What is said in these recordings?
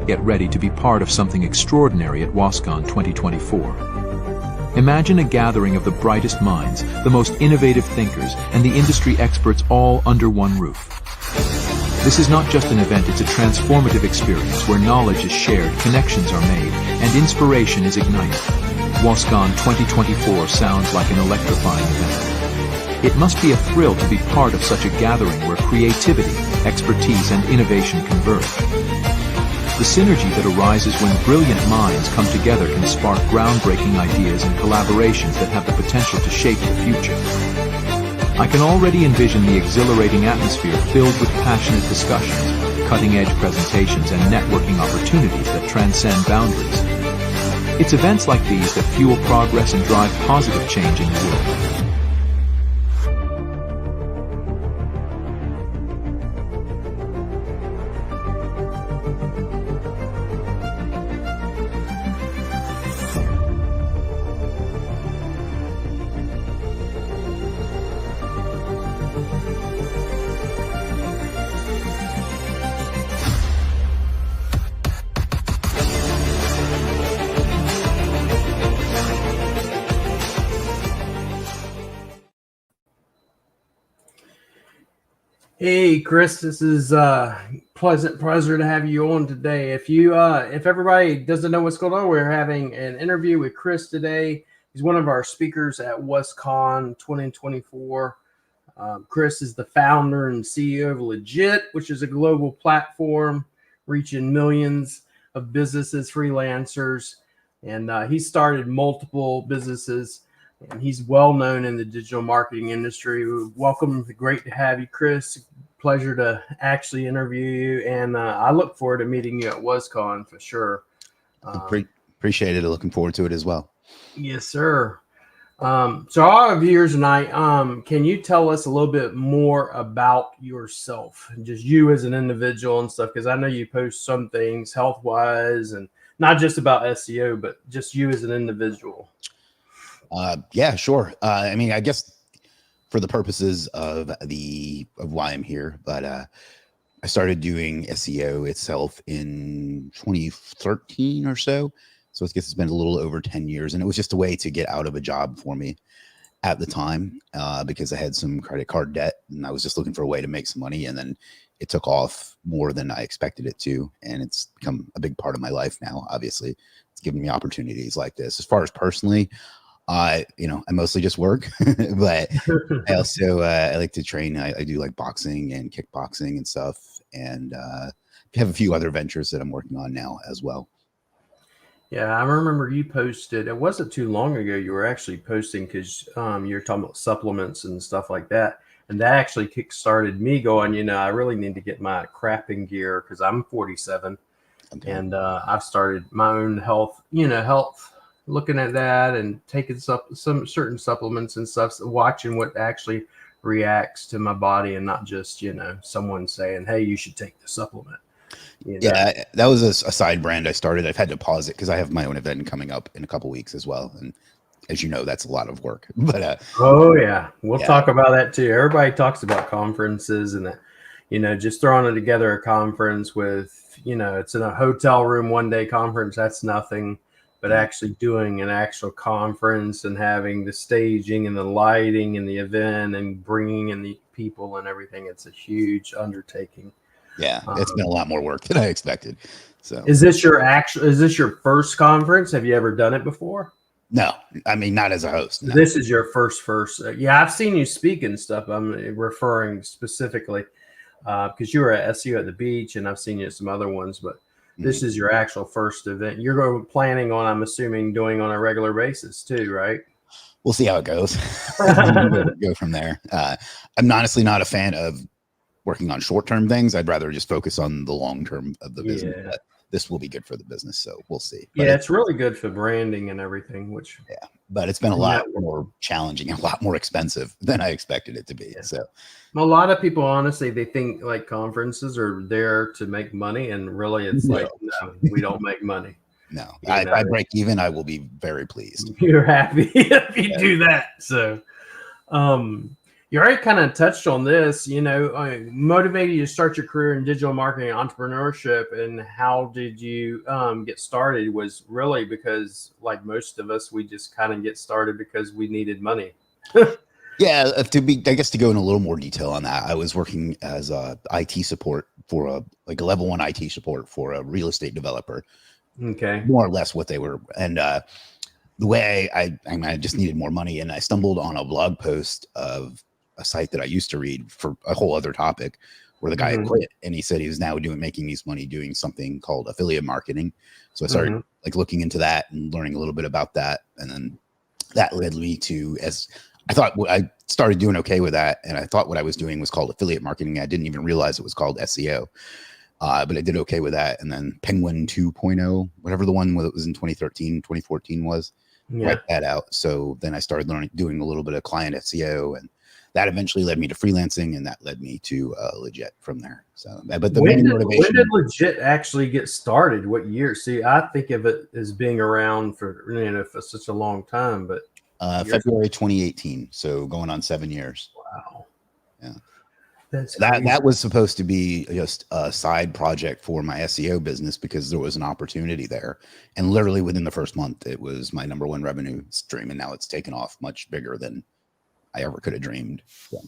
Get ready to be part of something extraordinary at WOSCon 2024. Imagine a gathering of the brightest minds, the most innovative thinkers, and the industry experts all under one roof. This is not just an event, it's a transformative experience where knowledge is shared, connections are made, and inspiration is ignited. WOSCon 2024 sounds like an electrifying event. It must be a thrill to be part of such a gathering where creativity, expertise, and innovation converge. The synergy that arises when brilliant minds come together can spark groundbreaking ideas and collaborations that have the potential to shape the future. I can already envision the exhilarating atmosphere filled with passionate discussions, cutting-edge presentations, and networking opportunities that transcend boundaries. It's events like these that fuel progress and drive positive change in the world. Hey, Chris, this is pleasure to have you on today. If everybody doesn't know what's going on, we're having an interview with Chris today. He's one of our speakers at WOSCon 2024. Chris is the founder and CEO of Legit, which is a global platform reaching millions of businesses, freelancers, and he started multiple businesses. And he's well known in the digital marketing industry. Welcome. Great to have you, Chris. Pleasure to actually interview you. And I look forward to meeting you at WOSCon for sure. Appreciate it. Looking forward to it as well. Yes, sir. So our viewers tonight, can you tell us a little bit more about yourself, just you as an individual and stuff? Because I know you post some things health-wise and not just about SEO, but just you as an individual. Yeah, sure. I mean, I guess for the purposes of why I'm here, but I started doing SEO itself in 2013 or so. So I guess it's been a little over 10 years, and it was just a way to get out of a job for me at the time because I had some credit card debt and I was just looking for a way to make some money. And then it took off more than I expected it to, and it's become a big part of my life now. Obviously, it's given me opportunities like this. As far as personally, I mostly just work, but I also, I like to train. I do like boxing and kickboxing and stuff. And have a few other ventures that I'm working on now as well. Yeah, I remember you posted, it wasn't too long ago, you were actually posting because you're talking about supplements and stuff like that. And that actually kickstarted me going, I really need to get my crapping gear because I'm 47. Okay. And I've started my own health, looking at that and taking some certain supplements and stuff, so watching what actually reacts to my body and not just, someone saying, hey, you should take the supplement. Yeah, that was a side brand I started. I've had to pause it because I have my own event coming up in a couple weeks as well. And as you know, that's a lot of work. But oh, yeah, we'll talk about that too. Everybody talks about conferences and that, just throwing it together a conference with, it's in a hotel room 1 day conference. That's nothing. But actually doing an actual conference and having the staging and the lighting and the event and bringing in the people and everything, it's a huge undertaking. Yeah, it's been a lot more work than I expected. So, is this your first conference? Have you ever done it before? No, I mean, not as a host. No. This is your first. Yeah, I've seen you speak and stuff. I'm referring specifically because you were at SEO at the beach, and I've seen you at some other ones, but. This is your actual first event. You're planning on, I'm assuming, doing on a regular basis too, right? We'll see how it goes. Go from there. I'm honestly not a fan of working on short-term things. I'd rather just focus on the long-term of the business. But this will be good for the business, so we'll see. But it's really good for branding and everything. But it's been a lot more challenging and a lot more expensive than I expected it to be. So a lot of people, honestly, they think like conferences are there to make money, and really it's like, no, we don't make money. No, if I break even, I will be very pleased. You're happy if you do that. So You already kind of touched on this, motivated you to start your career in digital marketing and entrepreneurship. And how did you get started? Was really because, like most of us, we just kind of get started because we needed money. Yeah, I guess to go in a little more detail on that, I was working as a IT support for a level 1 IT support for a real estate developer. Okay. More or less what they were. And the way I just needed more money, and I stumbled on a blog post of a site that I used to read for a whole other topic, where the guy had quit, and he said he was now making his money doing something called affiliate marketing. So I started looking into that and learning a little bit about that, and then that led me to, as I thought, I started doing okay with that, and I thought what I was doing was called affiliate marketing. I didn't even realize it was called SEO. But I did okay with that. And then Penguin 2.0, whatever the one that was in 2013, 2014 was, wiped that out. So then I started doing a little bit of client SEO, and that eventually led me to freelancing, and that led me to Legit from there. So, but the main motivation. When did Legit actually get started? What year? See, I think of it as being around for for such a long time, but February 2018. So going on 7 years. Wow. Yeah. That was supposed to be just a side project for my SEO business because there was an opportunity there. And literally within the first month, it was my #1 revenue stream. And now it's taken off much bigger than I ever could have dreamed. So.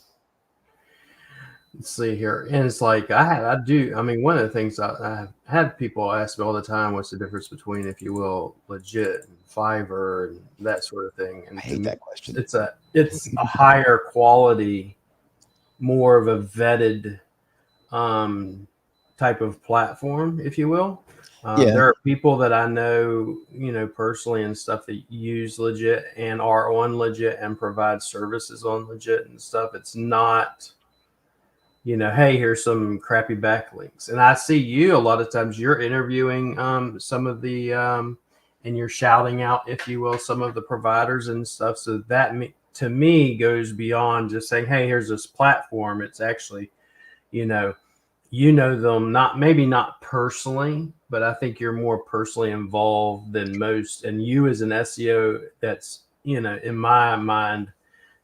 Let's see here. And it's like, one of the things I had people ask me all the time, what's the difference between, if you will, Legit and Fiverr and that sort of thing. And I hate that question. It's a higher quality, more of a vetted type of platform, if you will. There are people that I know, personally and stuff, that use Legit and are on Legit and provide services on Legit and stuff. It's not, hey, here's some crappy backlinks. And I see you a lot of times, you're interviewing some of the and you're shouting out, if you will, some of the providers and stuff. So that to me goes beyond just saying, hey, here's this platform. It's actually, them, maybe not personally, but I think you're more personally involved than most. And you as an SEO, that's, in my mind,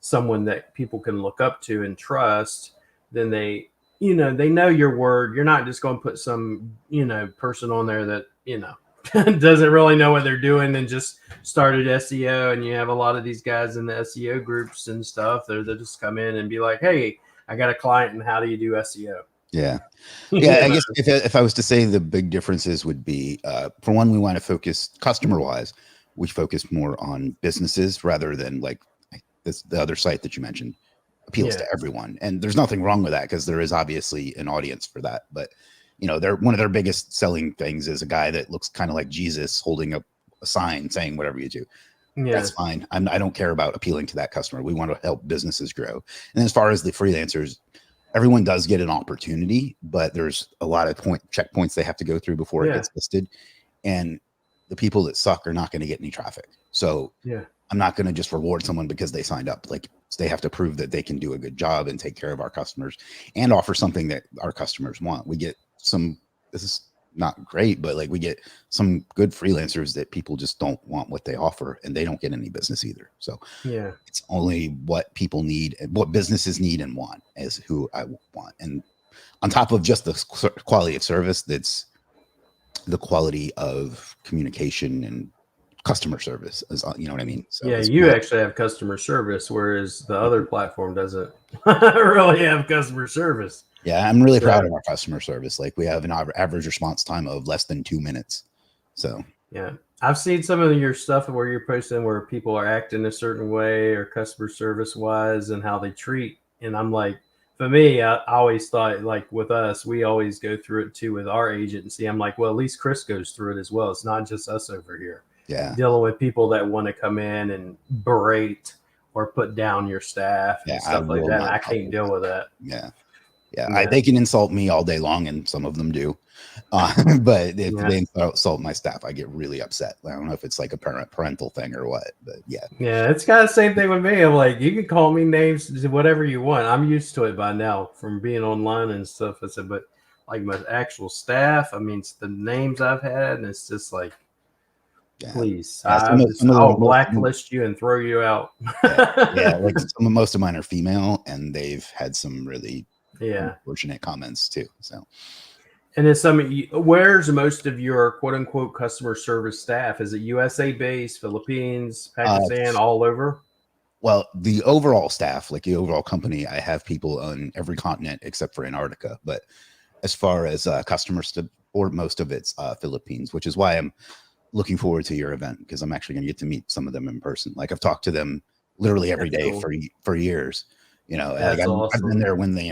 someone that people can look up to and trust. Then they know your word. You're not just going to put some, person on there that, doesn't really know what they're doing and just started SEO. And you have a lot of these guys in the SEO groups and stuff. They'll just come in and be like, hey, I got a client, and how do you do SEO? Yeah. Yeah. I guess if I was to say the big differences would be, for one, we want to focus customer wise, we focus more on businesses rather than like the other site that you mentioned appeals to everyone. And there's nothing wrong with that, because there is obviously an audience for that. But, one of their biggest selling things is a guy that looks kind of like Jesus holding up a sign saying whatever you do. Yeah. That's fine. I don't care about appealing to that customer. We want to help businesses grow. And as far as the freelancers, everyone does get an opportunity, but there's a lot of checkpoints they have to go through before it gets listed. And the people that suck are not going to get any traffic. So I'm not going to just reward someone because they signed up. Like, they have to prove that they can do a good job and take care of our customers and offer something that our customers want. We get this is not great, but like, we get some good freelancers that people just don't want what they offer, and they don't get any business either. So it's only what people need and what businesses need and want is who I want. And on top of just the quality of service, that's the quality of communication and customer service, you know what I mean? So you actually have customer service, whereas the other platform doesn't really have customer service. Yeah, I'm really proud of our customer service. Like, we have an average response time of less than 2 minutes. So I've seen some of your stuff where you're posting where people are acting a certain way or customer service wise and how they treat. And I'm like, for me, I always thought, like with us, we always go through it too with our agency. I'm like, well, at least Chris goes through it as well. It's not just us over here. Yeah. Dealing with people that want to come in and berate or put down your staff and stuff like that. I can't deal with that. Yeah. They can insult me all day long, and some of them do. But if they insult my staff, I get really upset. I don't know if it's like a parental thing or what, but yeah. Yeah, it's kind of the same thing with me. I'm like, you can call me names, whatever you want. I'm used to it by now from being online and stuff. I said, but like my actual staff, I mean, it's the names I've had, and it's just like, Yeah, Please. yeah. I'll blacklist you and throw you out. Yeah, like most of mine are female, and they've had some really unfortunate comments too. So, and then where's most of your quote unquote customer service staff? Is it USA based, Philippines, Pakistan, all over? Well, the overall staff, like the overall company, I have people on every continent except for Antarctica. But as far as customer support, most of it's Philippines, which is why I'm looking forward to your event, because I'm actually going to get to meet some of them in person. Like I've talked to them literally every day for years. You know, like I've been there when they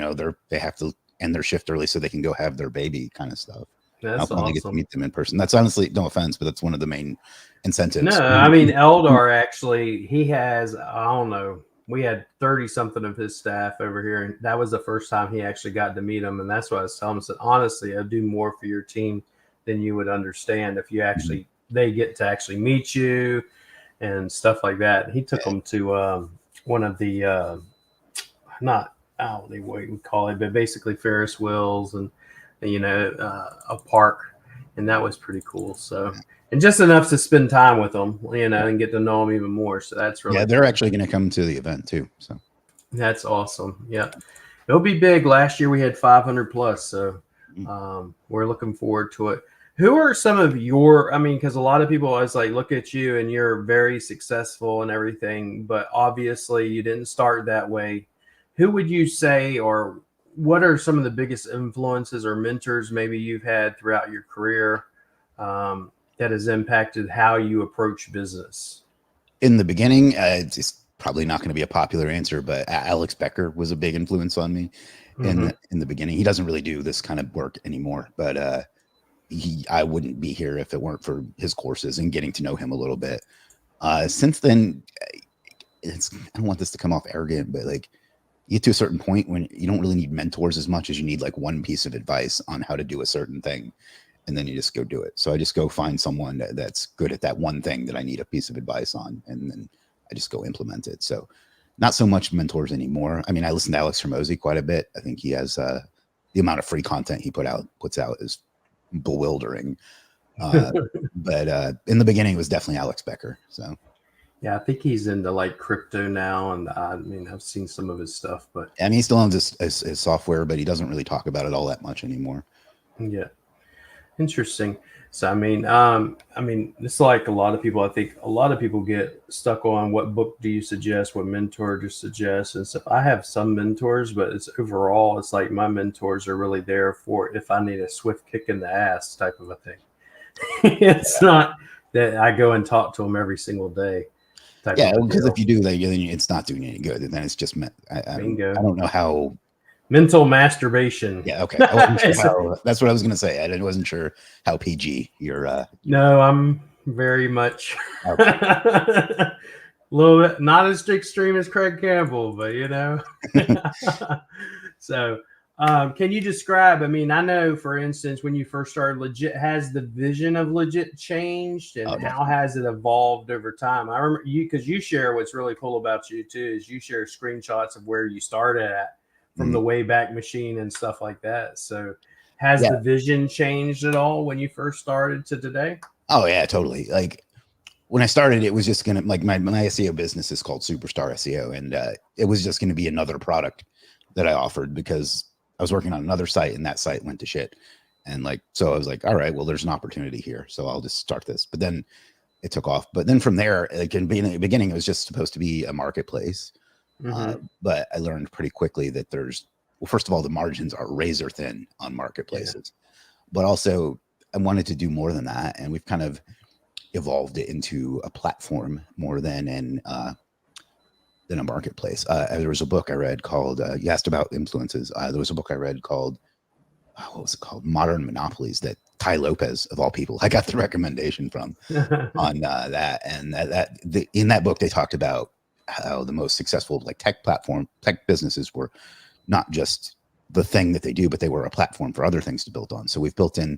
have to end their shift early so they can go have their baby, kind of stuff. I'll finally get to meet them in person. That's honestly, no offense, but that's one of the main incentives. No, I mean, Eldar actually, he has, I don't know, we had 30 something of his staff over here, and that was the first time he actually got to meet them. And that's what I was telling him. I said, honestly, I'd do more for your team than you would understand if you actually, they get to actually meet you and stuff like that. He took them to one of the, not, I don't know what you would call it, but basically Ferris wheels and, a park. And that was pretty cool. So, and just enough to spend time with them, and get to know them even more. So that's really they're actually going to come to the event too. So that's awesome. Yeah, it'll be big. Last year we had 500 plus, so we're looking forward to it. Who are some of your? I mean, because a lot of people always like look at you and you're very successful and everything, but obviously you didn't start that way. Who would you say, or what are some of the biggest influences or mentors maybe you've had throughout your career that has impacted how you approach business? In the beginning, it's probably not going to be a popular answer, but Alex Becker was a big influence on me in the beginning. He doesn't really do this kind of work anymore, but I wouldn't be here if it weren't for his courses and getting to know him a little bit. Since then, I don't want this to come off arrogant, but like, you get to a certain point when you don't really need mentors as much as you need like one piece of advice on how to do a certain thing, and then you just go do it. So I just go find someone that's good at that one thing that I need a piece of advice on, and then I just go implement it. So not so much mentors anymore. I mean, I listen to Alex Hormozy quite a bit. I think he has the amount of free content he puts out is bewildering. But in the beginning, it was definitely Alex Becker. So. Yeah, I think he's into like crypto now, and I mean, I've seen some of his stuff, but I mean, he still owns his software, but he doesn't really talk about it all that much anymore. Yeah, interesting. So, I mean, it's like a lot of people. I think a lot of people get stuck on what book do you suggest, what mentor do you suggest, and stuff. I have some mentors, but it's overall, it's like my mentors are really there for if I need a swift kick in the ass type of a thing. It's not that I go and talk to them every single day. Because if you do that, then it's not doing any good, and then it's just I don't know how mental masturbation. Yeah, okay. I wasn't sure that's what I was going to say. I wasn't sure how PG you're. No, I'm very much a little bit not as extreme as Craig Campbell, but So. Can you describe, I mean, I know, for instance, when you first started Legit, has the vision of Legit changed, and how has it evolved over time? I remember because you share what's really cool about you too, is you share screenshots of where you started at from the Wayback Machine and stuff like that. So has the vision changed at all when you first started to today? Oh yeah, totally. Like when I started, it was just going to, like my SEO business is called Superstar SEO. And it was just going to be another product that I offered because I was working on another site and that site went to shit. And like, so I was like, all right, well, there's an opportunity here. So I'll just start this. But then it took off. But then from there, like in the beginning, it was just supposed to be a marketplace. But I learned pretty quickly that well, first of all, the margins are razor thin on marketplaces, but also I wanted to do more than that. And we've kind of evolved it into a platform more than a marketplace. There was a book I read called, you asked about influences. There was a book I read called, what was it called? Modern Monopolies, that Ty Lopez, of all people, I got the recommendation from on that. And in that book, they talked about how the most successful like tech businesses were not just the thing that they do, but they were a platform for other things to build on. So we've built in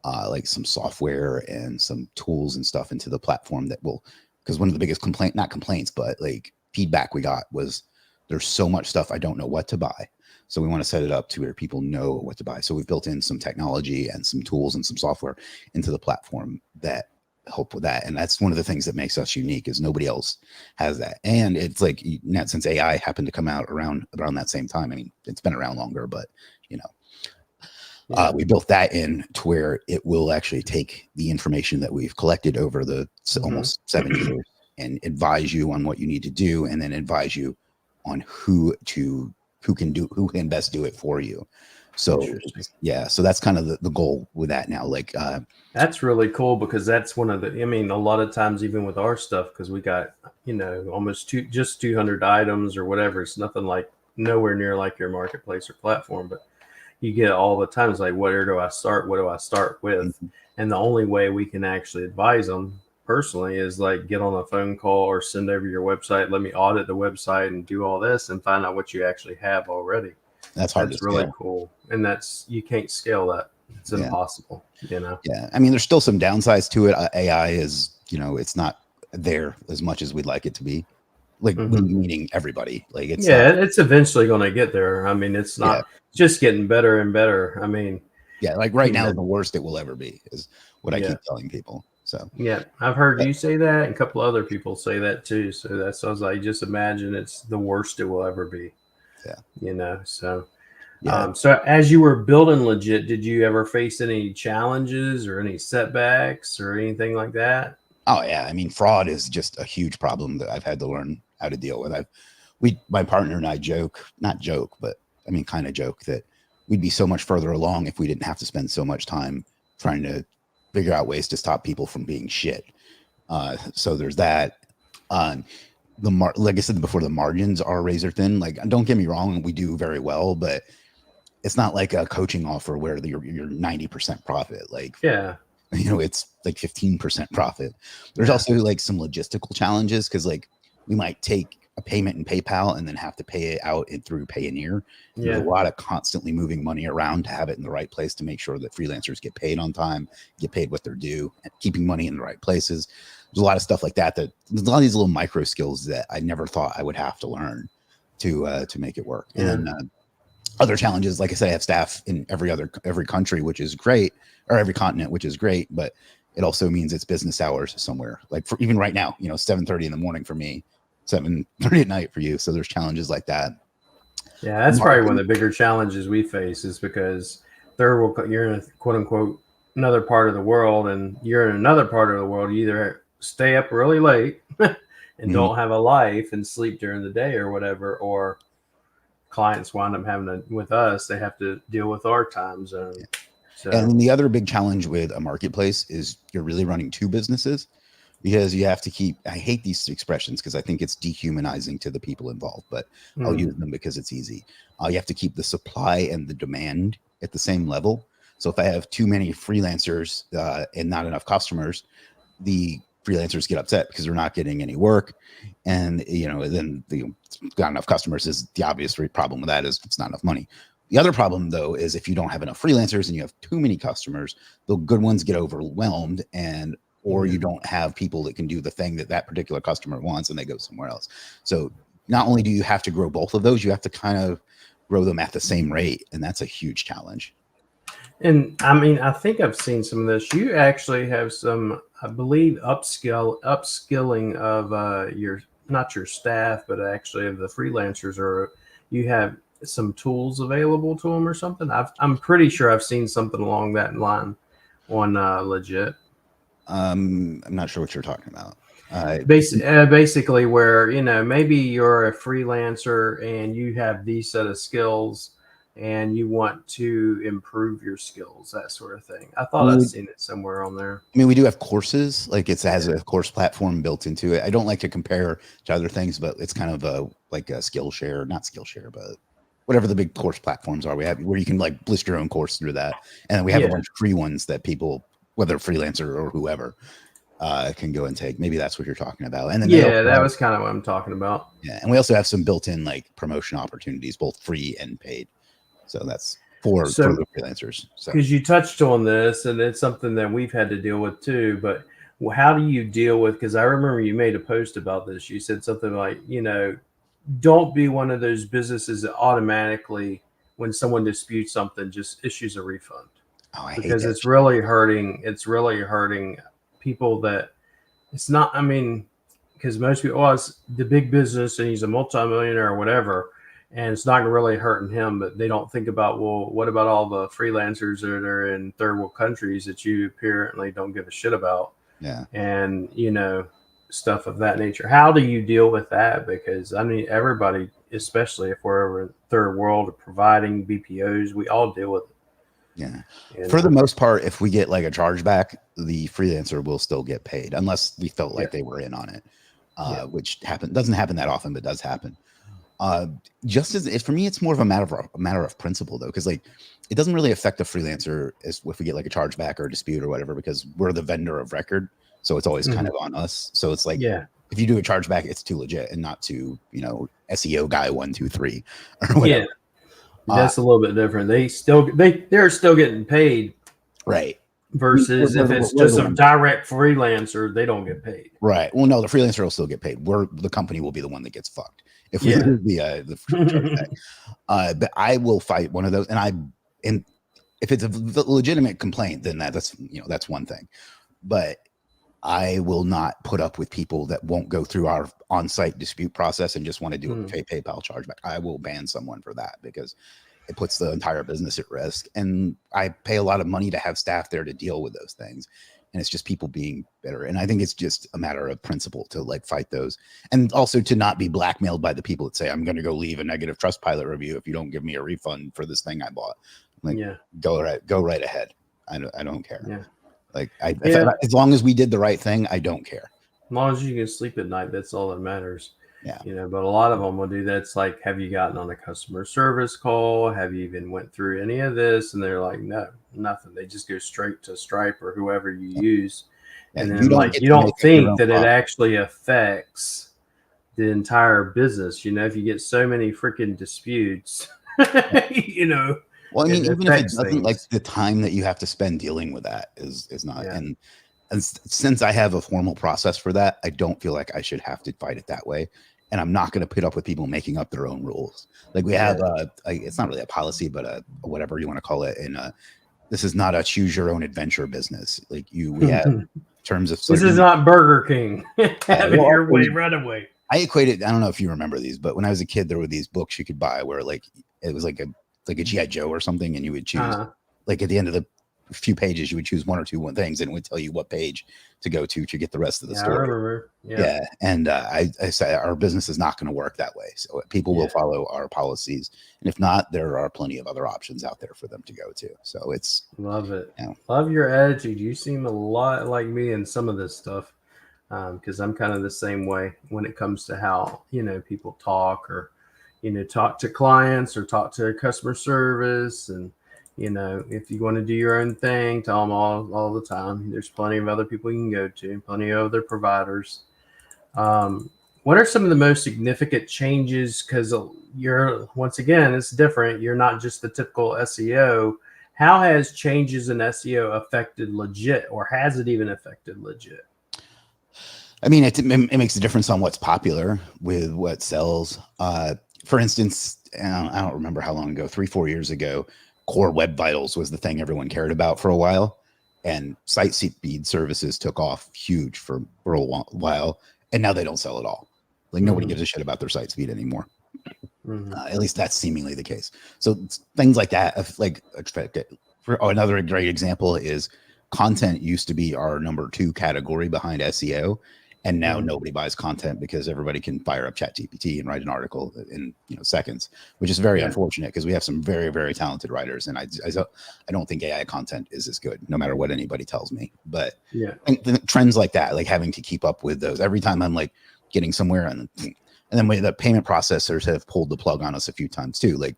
like some software and some tools and stuff into the platform that will, because one of the biggest not complaints, but like feedback we got was there's so much stuff I don't know what to buy. So we want to set it up to where people know what to buy. So we've built in some technology and some tools and some software into the platform that help with that. And that's one of the things that makes us unique, is nobody else has that. And it's like, not since AI happened to come out around that same time. I mean, it's been around longer, but you know, we built that in to where it will actually take the information that we've collected over the almost 7 years and advise you on what you need to do, and then advise you on who can best do it for you. So yeah, so that's kind of the goal with that now. Like that's really cool, because that's one of the, I mean, a lot of times even with our stuff, because we got, you know, almost just 200 items or whatever, it's nothing like, nowhere near like your marketplace or platform, but you get all the time, it's like, where do I start? What do I start with? And the only way we can actually advise them personally is like, get on a phone call or send over your website, let me audit the website and do all this and find out what you actually have already. That's hard. That's really cool. And that's, you can't scale that. It's impossible, you know? Yeah. I mean, there's still some downsides to it. AI is, you know, it's not there as much as we'd like it to be. Like meeting everybody. Like it's it's eventually going to get there. I mean, it's not just getting better and better. I mean, like right now, the worst it will ever be is what I keep telling people. So yeah, I've heard you say that, and a couple other people say that too. So that sounds like, just imagine it's the worst it will ever be. Yeah, you know. So so as you were building Legit, did you ever face any challenges or any setbacks or anything like that? Oh yeah, I mean, fraud is just a huge problem that I've had to learn how to deal with. My partner and I not joke, but I mean, kind of joke that we'd be so much further along if we didn't have to spend so much time trying to figure out ways to stop people from being shit. So there's that. Like I said before, the margins are razor thin. Like, don't get me wrong, we do very well, but it's not like a coaching offer where you're 90% profit. Like, you know, it's like 15% profit. There's also like some logistical challenges, because like we might take a payment in PayPal and then have to pay it out through Payoneer. There's a lot of constantly moving money around to have it in the right place to make sure that freelancers get paid on time, get paid what they're due, and keeping money in the right places. There's a lot of stuff like that. There's a lot of these little micro skills that I never thought I would have to learn to make it work. And then other challenges, like I said, I have staff in every country, which is great, or every continent, which is great, but it also means it's business hours somewhere. Like for even right now, you know, 7:30 in the morning for me, 7:30 at night for you. So there's challenges like that. Yeah, that's probably one of the bigger challenges we face, is because you're in a quote unquote another part of the world, and you're in another part of the world. You either stay up really late and don't have a life and sleep during the day or whatever, or clients wind up having with us, they have to deal with our time zone. So. And the other big challenge with a marketplace is you're really running two businesses, because you have to keep, I hate these expressions because I think it's dehumanizing to the people involved, but I'll use them because it's easy. You have to keep the supply and the demand at the same level. So if I have too many freelancers and not enough customers, the freelancers get upset because they're not getting any work. And, you know, then got enough customers is the obvious problem with that, is it's not enough money. The other problem, though, is if you don't have enough freelancers and you have too many customers, the good ones get overwhelmed, or you don't have people that can do the thing that particular customer wants, and they go somewhere else. So not only do you have to grow both of those, you have to kind of grow them at the same rate. And that's a huge challenge. And I mean, I think I've seen some of this. You actually have some, I believe, upskilling of not your staff, but actually of the freelancers, or you have some tools available to them or something. I'm pretty sure I've seen something along that line on Legit. I'm not sure what you're talking about. Basically where, you know, maybe you're a freelancer and you have these set of skills and you want to improve your skills, that sort of thing. I thought I'd seen it somewhere on there. I mean, we do have courses, like it has a course platform built into it. I don't like to compare to other things, but it's kind of like a Skillshare, not Skillshare, but whatever the big course platforms are we have, where you can like list your own course through that. And then we have a bunch of free ones that people, whether freelancer or whoever, can go and take. Maybe that's what you're talking about. And then that was kind of what I'm talking about. Yeah, and we also have some built-in like promotion opportunities, both free and paid. So that's for the freelancers. So because you touched on this, and it's something that we've had to deal with too. But how do you deal with? Because I remember you made a post about this. You said something like, you know, don't be one of those businesses that automatically, when someone disputes something, just issues a refund. I because hate that. it's really hurting people that it's not, I mean, because most people, oh, it's the big business and he's a multimillionaire or whatever, and it's not really hurting him, but they don't think about, well, what about all the freelancers that are in third world countries that you apparently don't give a shit about? Yeah. And, you know, stuff of that nature. How do you deal with that? Because, I mean, everybody, especially if we're over in third world or providing BPOs, we all deal with it. Yeah. And, for the most part, if we get like a chargeback, the freelancer will still get paid unless we felt like they were in on it, which doesn't happen that often, but does happen. Just as for me, it's more of a matter of principle though, because like it doesn't really affect the freelancer if we get like a chargeback or a dispute or whatever, because we're the vendor of record, so it's always kind of on us. So it's like, if you do a chargeback, it's too legit and not to, you know, SEO guy 123 or whatever. That's a little bit different. They're still getting paid, right? Versus if it's just a direct freelancer, they don't get paid. Right. Well, no, the freelancer will still get paid. The company will be the one that gets fucked if we do the chargeback. But I will fight one of those, and if it's a legitimate complaint, then that's one thing. But I will not put up with people that won't go through our on-site dispute process and just want to do a PayPal chargeback. I will ban someone for that because it puts the entire business at risk. And I pay a lot of money to have staff there to deal with those things. And it's just people being bitter. And I think it's just a matter of principle to like fight those. And also to not be blackmailed by the people that say, I'm going to go leave a negative Trustpilot review if you don't give me a refund for this thing I bought. Like, go right ahead. I don't care. Yeah. Like as long as we did the right thing, I don't care. As long as you can sleep at night, that's all that matters. Yeah. You know, but a lot of them will do that. It's like, have you gotten on a customer service call? Have you even went through any of this? And they're like, no, nothing. They just go straight to Stripe or whoever you use. And then you don't think that it actually affects the entire business. You know, if you get so many freaking disputes, you know. Well, I mean, even if it doesn't, like the time that you have to spend dealing with that is not. And since I have a formal process for that, I don't feel like I should have to fight it that way. And I'm not going to put up with people making up their own rules. Like we have, it's not really a policy, but whatever you want to call it. And this is not a choose your own adventure business. Like we have terms of. This is not Burger King. Have it your way, right away. I equated. I don't know if you remember these, but when I was a kid, there were these books you could buy where like it was like a G.I. Joe or something, and you would choose like at the end of the few pages, you would choose one or two things, and it would tell you what page to go to get the rest of the story. I remember. And I said our business is not going to work that way. So people will follow our policies, and if not, there are plenty of other options out there for them to go to. So it's love it. Love your attitude. You seem a lot like me in some of this stuff, because I'm kind of the same way when it comes to how people talk or talk to clients or talk to customer service. And if you want to do your own thing, tell them all the time. There's plenty of other people you can go to, plenty of other providers. What are some of the most significant changes? Because once again, it's different. You're not just the typical SEO. How has changes in SEO affected legit, or has it even affected legit? I mean, it makes a difference on what's popular with what sells. For instance, I don't remember how long ago, 3-4 years ago, Core Web Vitals was the thing everyone cared about for a while, and site speed services took off huge for a while, and now they don't sell at all. Like nobody gives a shit about their site speed anymore. At least that's seemingly the case. So things like that, another great example is content used to be our number 2 category behind SEO. And now nobody buys content because everybody can fire up ChatGPT and write an article in seconds, which is very unfortunate because we have some very, very talented writers. And I don't think AI content is as good, no matter what anybody tells me. But trends like that, like having to keep up with those every time I'm like getting somewhere, and then the payment processors have pulled the plug on us a few times too. Like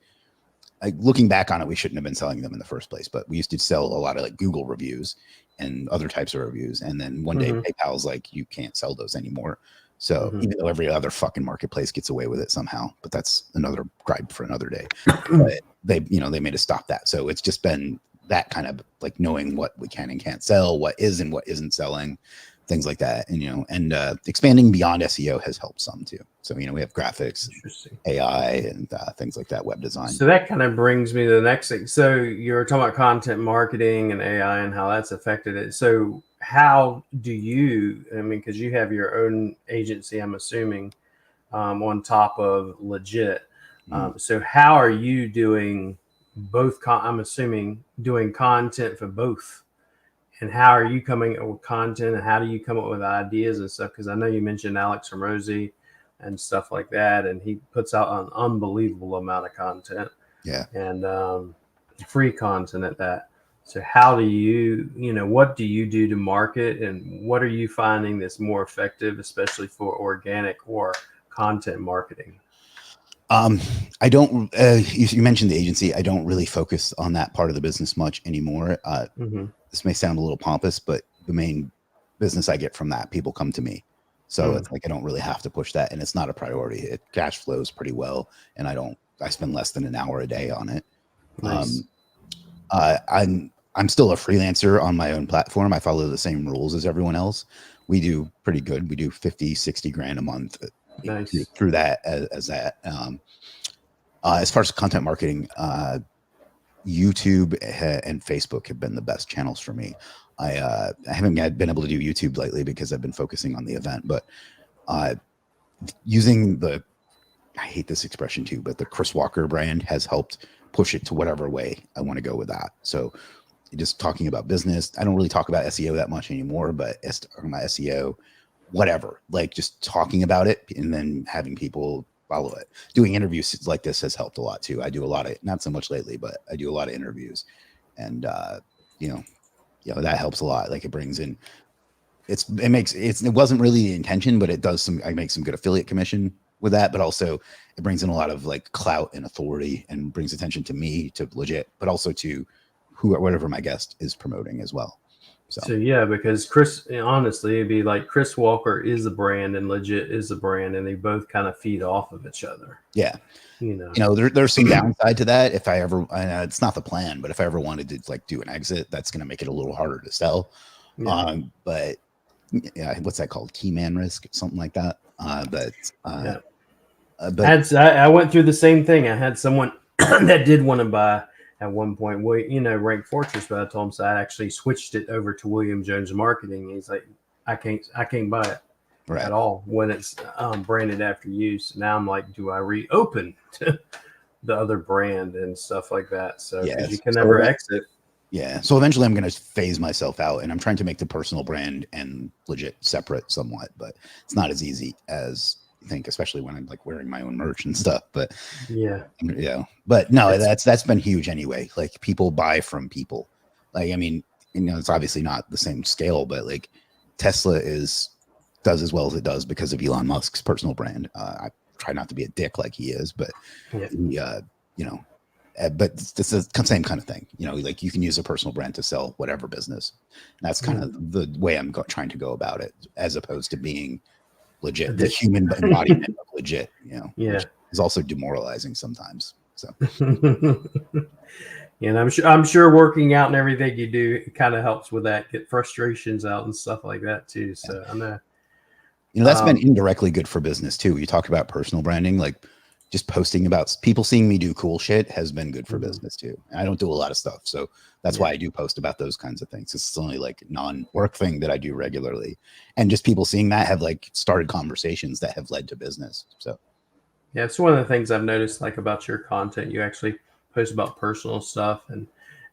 looking back on it, we shouldn't have been selling them in the first place, but we used to sell a lot of like Google reviews and other types of reviews. And then one day PayPal's like, you can't sell those anymore. So even though every other fucking marketplace gets away with it somehow, but that's another gripe for another day. But they made us stop that. So it's just been that kind of like knowing what we can and can't sell, what is and what isn't selling, things like that. And expanding beyond SEO has helped some too. So, we have graphics, AI, and things like that, web design. So that kind of brings me to the next thing. So you're talking about content marketing and AI and how that's affected it. So how do you, I mean, because you have your own agency, I'm assuming, on top of Legit. So how are you doing both? I'm assuming doing content for both. And how are you coming up with content, and how do you come up with ideas and stuff? Because I know you mentioned Alex from Rosie and stuff like that, and he puts out an unbelievable amount of content. Yeah. And free content at that. So how do you, what do you do to market, and what are you finding that's more effective, especially for organic or content marketing? I don't, you mentioned the agency. I don't really focus on that part of the business much anymore. This may sound a little pompous, but the main business I get from that, people come to me. So it's like, I don't really have to push that, and it's not a priority. It cash flows pretty well. And I spend less than an hour a day on it. Nice. I'm still a freelancer on my own platform. I follow the same rules as everyone else. We do pretty good. We do 50, 60 grand a month Nice. through that as that. As far as content marketing, YouTube and Facebook have been the best channels for me. I haven't been able to do YouTube lately because I've been focusing on the event, but using I hate this expression too, but the Chris Walker brand has helped push it to whatever way I want to go with that. So just talking about business, I don't really talk about SEO that much anymore, but talking about SEO, whatever, like just talking about it and then having people follow it. Doing interviews like this has helped a lot too. I do a lot of, not so much lately, but I do a lot of interviews, and that helps a lot. Like it brings in, it wasn't really the intention, but it does I make some good affiliate commission with that, but also it brings in a lot of like clout and authority and brings attention to me, to Legit, but also to whatever my guest is promoting as well. So yeah, because Chris, honestly, it'd be like Chris Walker is a brand and Legit is a brand, and they both kind of feed off of each other. Yeah. There's some downside to that. If I ever, it's not the plan, but if I ever wanted to like do an exit, that's going to make it a little harder to sell. Yeah. But yeah, what's that called? Key man risk, something like that. But I went through the same thing. I had someone that did want to buy at one point, Rank Fortress, but I told him, so I actually switched it over to William Jones Marketing. He's like, I can't buy it at all when it's branded after use. Now I'm like, do I reopen to the other brand and stuff like that? So you can never exit. Yeah. So eventually I'm going to phase myself out, and I'm trying to make the personal brand and Legit separate somewhat, but it's not as easy as you think, especially when I'm like wearing my own merch and stuff. But but no, that's been huge anyway. Like people buy from people. Like, I mean, it's obviously not the same scale, but like Tesla does as well as it does because of Elon Musk's personal brand. I try not to be a dick like he is, but but it's the same kind of thing. Like you can use a personal brand to sell whatever business. And that's kind of the way I'm trying to go about it, as opposed to being Legit, the human embodiment of Legit, which is also demoralizing sometimes. So, and I'm sure working out and everything you do, it kind of helps with that, get frustrations out and stuff like that too. So I know, that's been indirectly good for business too. You talk about personal branding, like just posting about people seeing me do cool shit has been good for business too. And I don't do a lot of stuff, so that's why I do post about those kinds of things. It's only like non-work thing that I do regularly, and just people seeing that have like started conversations that have led to business. So yeah, it's one of the things I've noticed like about your content. You actually post about personal stuff, and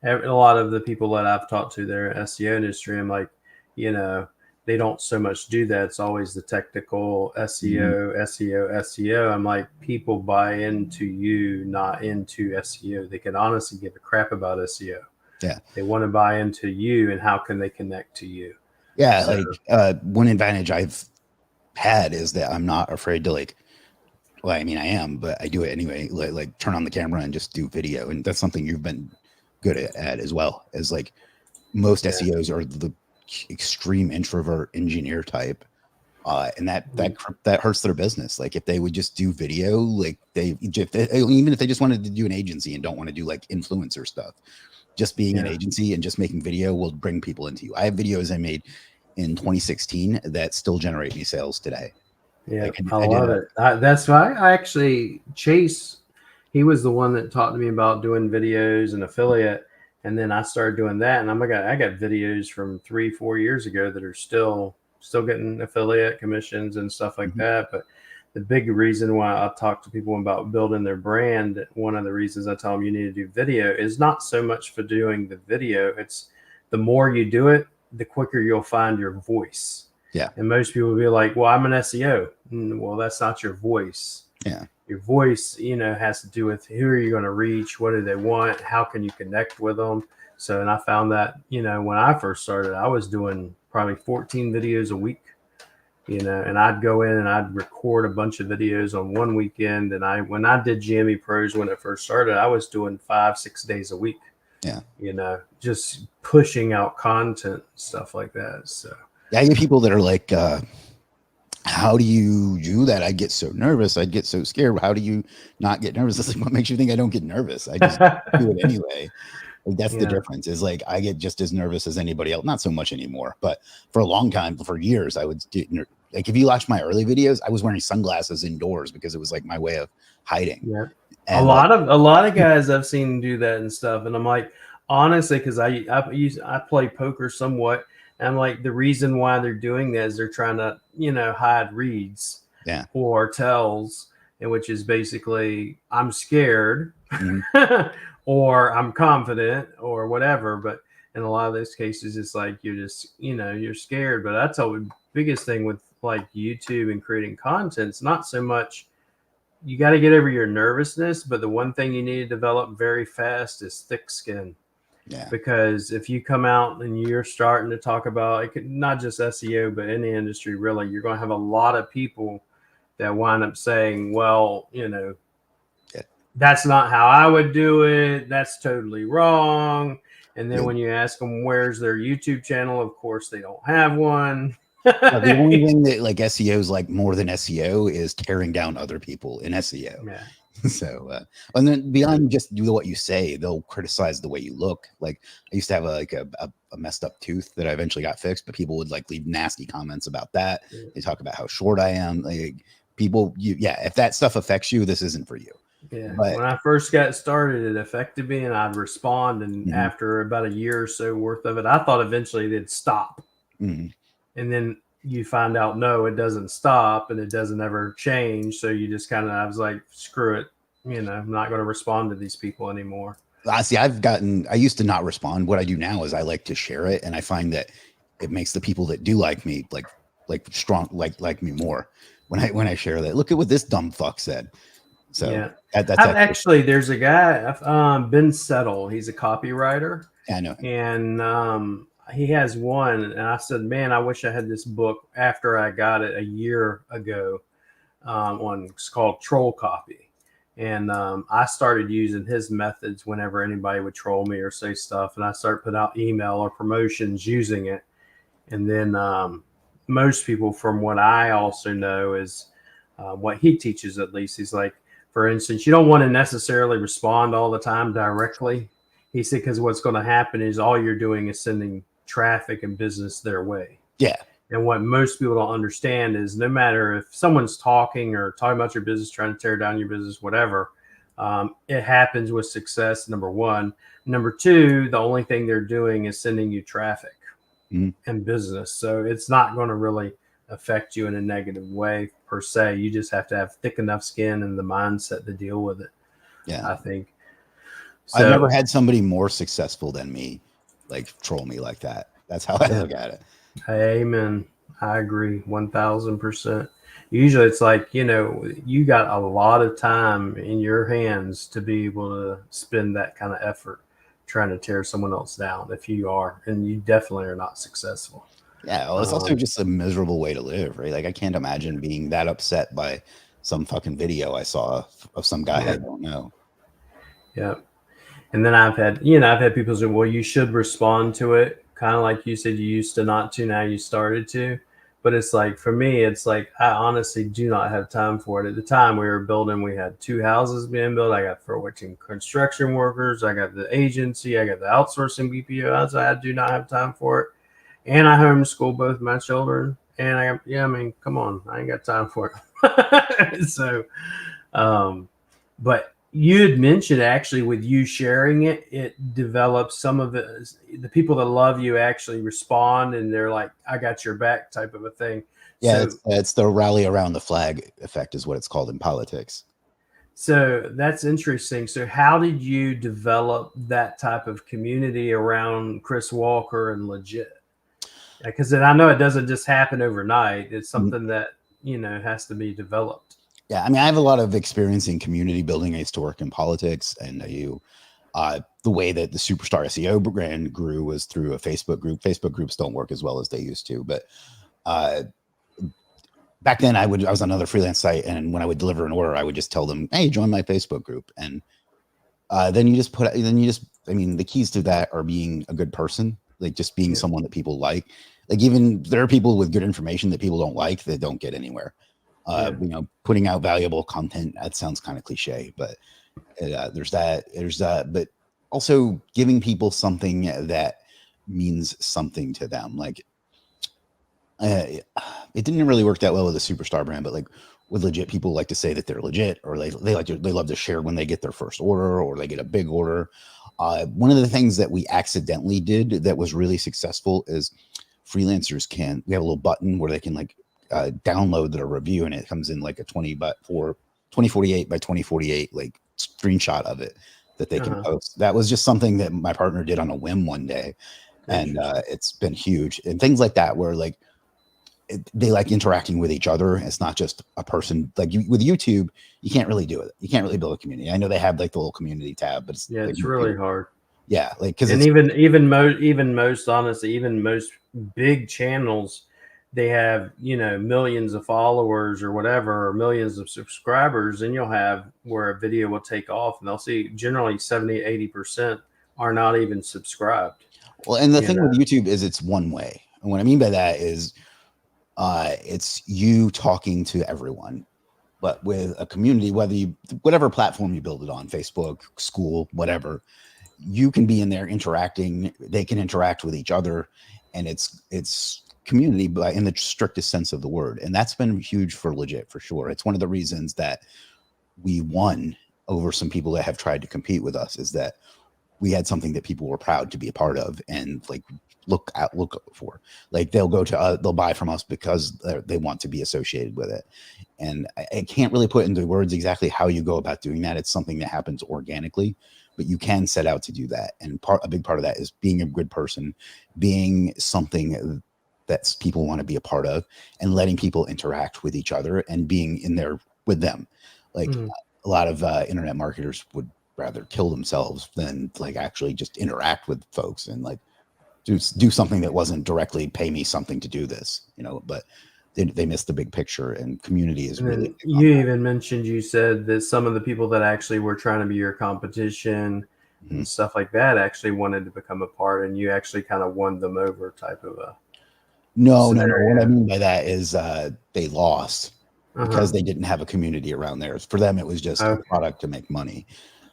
a lot of the people that I've talked to, their SEO industry, I'm like, they don't so much do that. It's always the technical SEO. I'm like, people buy into you, not into SEO. They can honestly give a crap about SEO. Yeah. They want to buy into you, and how can they connect to you? Yeah. So, one advantage I've had is that I'm not afraid to well, I mean, I am, but I do it anyway. Like turn on the camera and just do video. And that's something you've been good at as well, as like most SEOs are the extreme introvert engineer type, and that hurts their business. Like if they would just do video, like even if they just wanted to do an agency and don't want to do like influencer stuff, just being an agency and just making video will bring people into you. I have videos I made in 2016 that still generate me sales today. Yeah, I love it. That's why I actually Chase, he was the one that taught me about doing videos and affiliate. And then I started doing that, and I got videos from 3-4 years ago that are still getting affiliate commissions and stuff like that. But the big reason why I talk to people about building their brand, one of the reasons I tell them you need to do video is not so much for doing the video. It's the more you do it, the quicker you'll find your voice. Yeah. And most people will be like, well, I'm an SEO. Well, that's not your voice. Yeah. Your voice, has to do with who are you going to reach? What do they want? How can you connect with them? So, and I found that, when I first started, I was doing probably 14 videos a week, and I'd go in and I'd record a bunch of videos on one weekend. And when I did GME Pros, when it first started, I was doing 5-6 days a week. Yeah. Just pushing out content, stuff like that. So I get people that are like, how do you do that? I get so nervous. I get so scared. How do you not get nervous? It's like, what makes you think I don't get nervous? I just do it anyway. Like, that's the difference, is like, I get just as nervous as anybody else. Not so much anymore, but for a long time, for years, I would do, like, if you watch my early videos, I was wearing sunglasses indoors because it was like my way of hiding. Yeah. And a lot of guys I've seen do that and stuff. And I'm like, honestly, because I play poker somewhat. And I'm like, the reason why they're doing that is they're trying to, hide reads or tells, and which is basically I'm scared or I'm confident or whatever. But in a lot of those cases, it's like you're just, you're scared. But that's the biggest thing with like YouTube and creating content. It's not so much you got to get over your nervousness, but the one thing you need to develop very fast is thick skin. Yeah. Because if you come out and you're starting to talk about it, not just SEO, but any industry, really, you're going to have a lot of people that wind up saying, well, that's not how I would do it. That's totally wrong. And then when you ask them where's their YouTube channel, of course, they don't have one. The only thing that like SEO is like more than SEO is tearing down other people in SEO. Yeah. So, and then beyond just do what you say, they'll criticize the way you look. Like, I used to have a messed up tooth that I eventually got fixed, but people would like leave nasty comments about that. Yeah. They talk about how short I am. Like, people, if that stuff affects you, this isn't for you. Yeah. But when I first got started, it affected me, and I'd respond. And after about a year or so worth of it, I thought eventually they'd stop. And then you find out, no, it doesn't stop and it doesn't ever change. So you just I was like, screw it. I'm not going to respond to these people anymore. See, I used to not respond. What I do now is I like to share it. And I find that it makes the people that do like me, like me more when I share that. Look at what this dumb fuck said. So yeah, that's actually, there's a guy, Ben Settle. He's a copywriter. I know. And, he has one, and I said, man, I wish I had this book after I got it a year ago. It's called Troll Copy. And I started using his methods whenever anybody would troll me or say stuff. And I started putting out email or promotions using it. And then most people, from what I also know, is what he teaches, at least. He's like, for instance, you don't want to necessarily respond all the time directly. He said, because what's going to happen is all you're doing is sending traffic and business their way. Yeah. And what most people don't understand is no matter if someone's talking about your business, trying to tear down your business, whatever, it happens with success, number one. Number two, the only thing they're doing is sending you traffic and business. So it's not going to really affect you in a negative way per se. You just have to have thick enough skin and the mindset to deal with it. Yeah. I think. So, I've never had somebody more successful than me like troll me like that. That's how I look at it. Amen. I agree 1000%. Usually it's like, you got a lot of time in your hands to be able to spend that kind of effort trying to tear someone else down if you are, and you definitely are not successful. Yeah. Well, it's also just a miserable way to live, right? Like, I can't imagine being that upset by some fucking video I saw of some guy I don't know. Yeah. And then I've had people say, well, you should respond to it. Kind of like you said, you used to not to, now you started to. But it's like, for me, it's like, I honestly do not have time for it. At the time we were building, we had 2 houses being built. I got 14 construction workers. I got the agency. I got the outsourcing BPO. I do not have time for it. And I homeschool both my children. And come on, I ain't got time for it. So, but you had mentioned actually with you sharing it, it develops some of the people that love you actually respond and they're like, I got your back type of a thing. Yeah, So, it's the rally around the flag effect is what it's called in politics. so that's interesting. So how did you develop that type of community around Chris Walker and Legit? Because I know it doesn't just happen overnight. It's something that, has to be developed. Yeah, I mean, I have a lot of experience in community building. I used to work in politics, and the way that the Superstar SEO brand grew was through a Facebook group. Facebook groups don't work as well as they used to, but uh, back then I was on another freelance site, and when I would deliver an order, I would just tell them, "Hey, join my Facebook group." And then you just I mean, the keys to that are being a good person, like just being someone that people like. Like even there are people with good information that people don't like that don't get anywhere. Putting out valuable content, that sounds kind of cliche, but there's that, but also giving people something that means something to them. Like it didn't really work that well with the Superstar brand, but like with Legit, people like to say that they're legit, or they love to share when they get their first order or they get a big order. One of the things that we accidentally did that was really successful is freelancers we have a little button where they can like download their review, and it comes in like a 2048 by 2048 like screenshot of it that they can post. That was just something that my partner did on a whim one day, and it's been huge. And things like that where like they like interacting with each other. It's not just a person. Like with YouTube, you can't really do it. You can't really build a community. I know they have like the little community tab, but it's really hard. Yeah, like because even most honestly, even most big channels, they have millions of followers or whatever, or millions of subscribers, and you'll have where a video will take off and they'll see generally 70-80% are not even subscribed. Well, and the thing with YouTube is it's one way, and what I mean by that is it's you talking to everyone. But with a community, whatever platform you build it on, Facebook, school, whatever, you can be in there interacting. They can interact with each other, and it's community, but in the strictest sense of the word. And that's been huge for Legit, for sure. It's one of the reasons that we won over some people that have tried to compete with us, is that we had something that people were proud to be a part of and like look for. Like they'll buy from us because they want to be associated with it. And I can't really put into words exactly how you go about doing that. It's something that happens organically, but you can set out to do that. And a big part of that is being a good person, being something that people want to be a part of, and letting people interact with each other and being in there with them. Like a lot of internet marketers would rather kill themselves than like actually just interact with folks and like do something that wasn't directly pay me something to do this, but they missed the big picture, and community is really. You even mentioned, you said that some of the people that actually were trying to be your competition and stuff like that actually wanted to become a part, and you actually kind of won them over type of a. No. What I mean by that is they lost because they didn't have a community around theirs. For them, it was just a product to make money.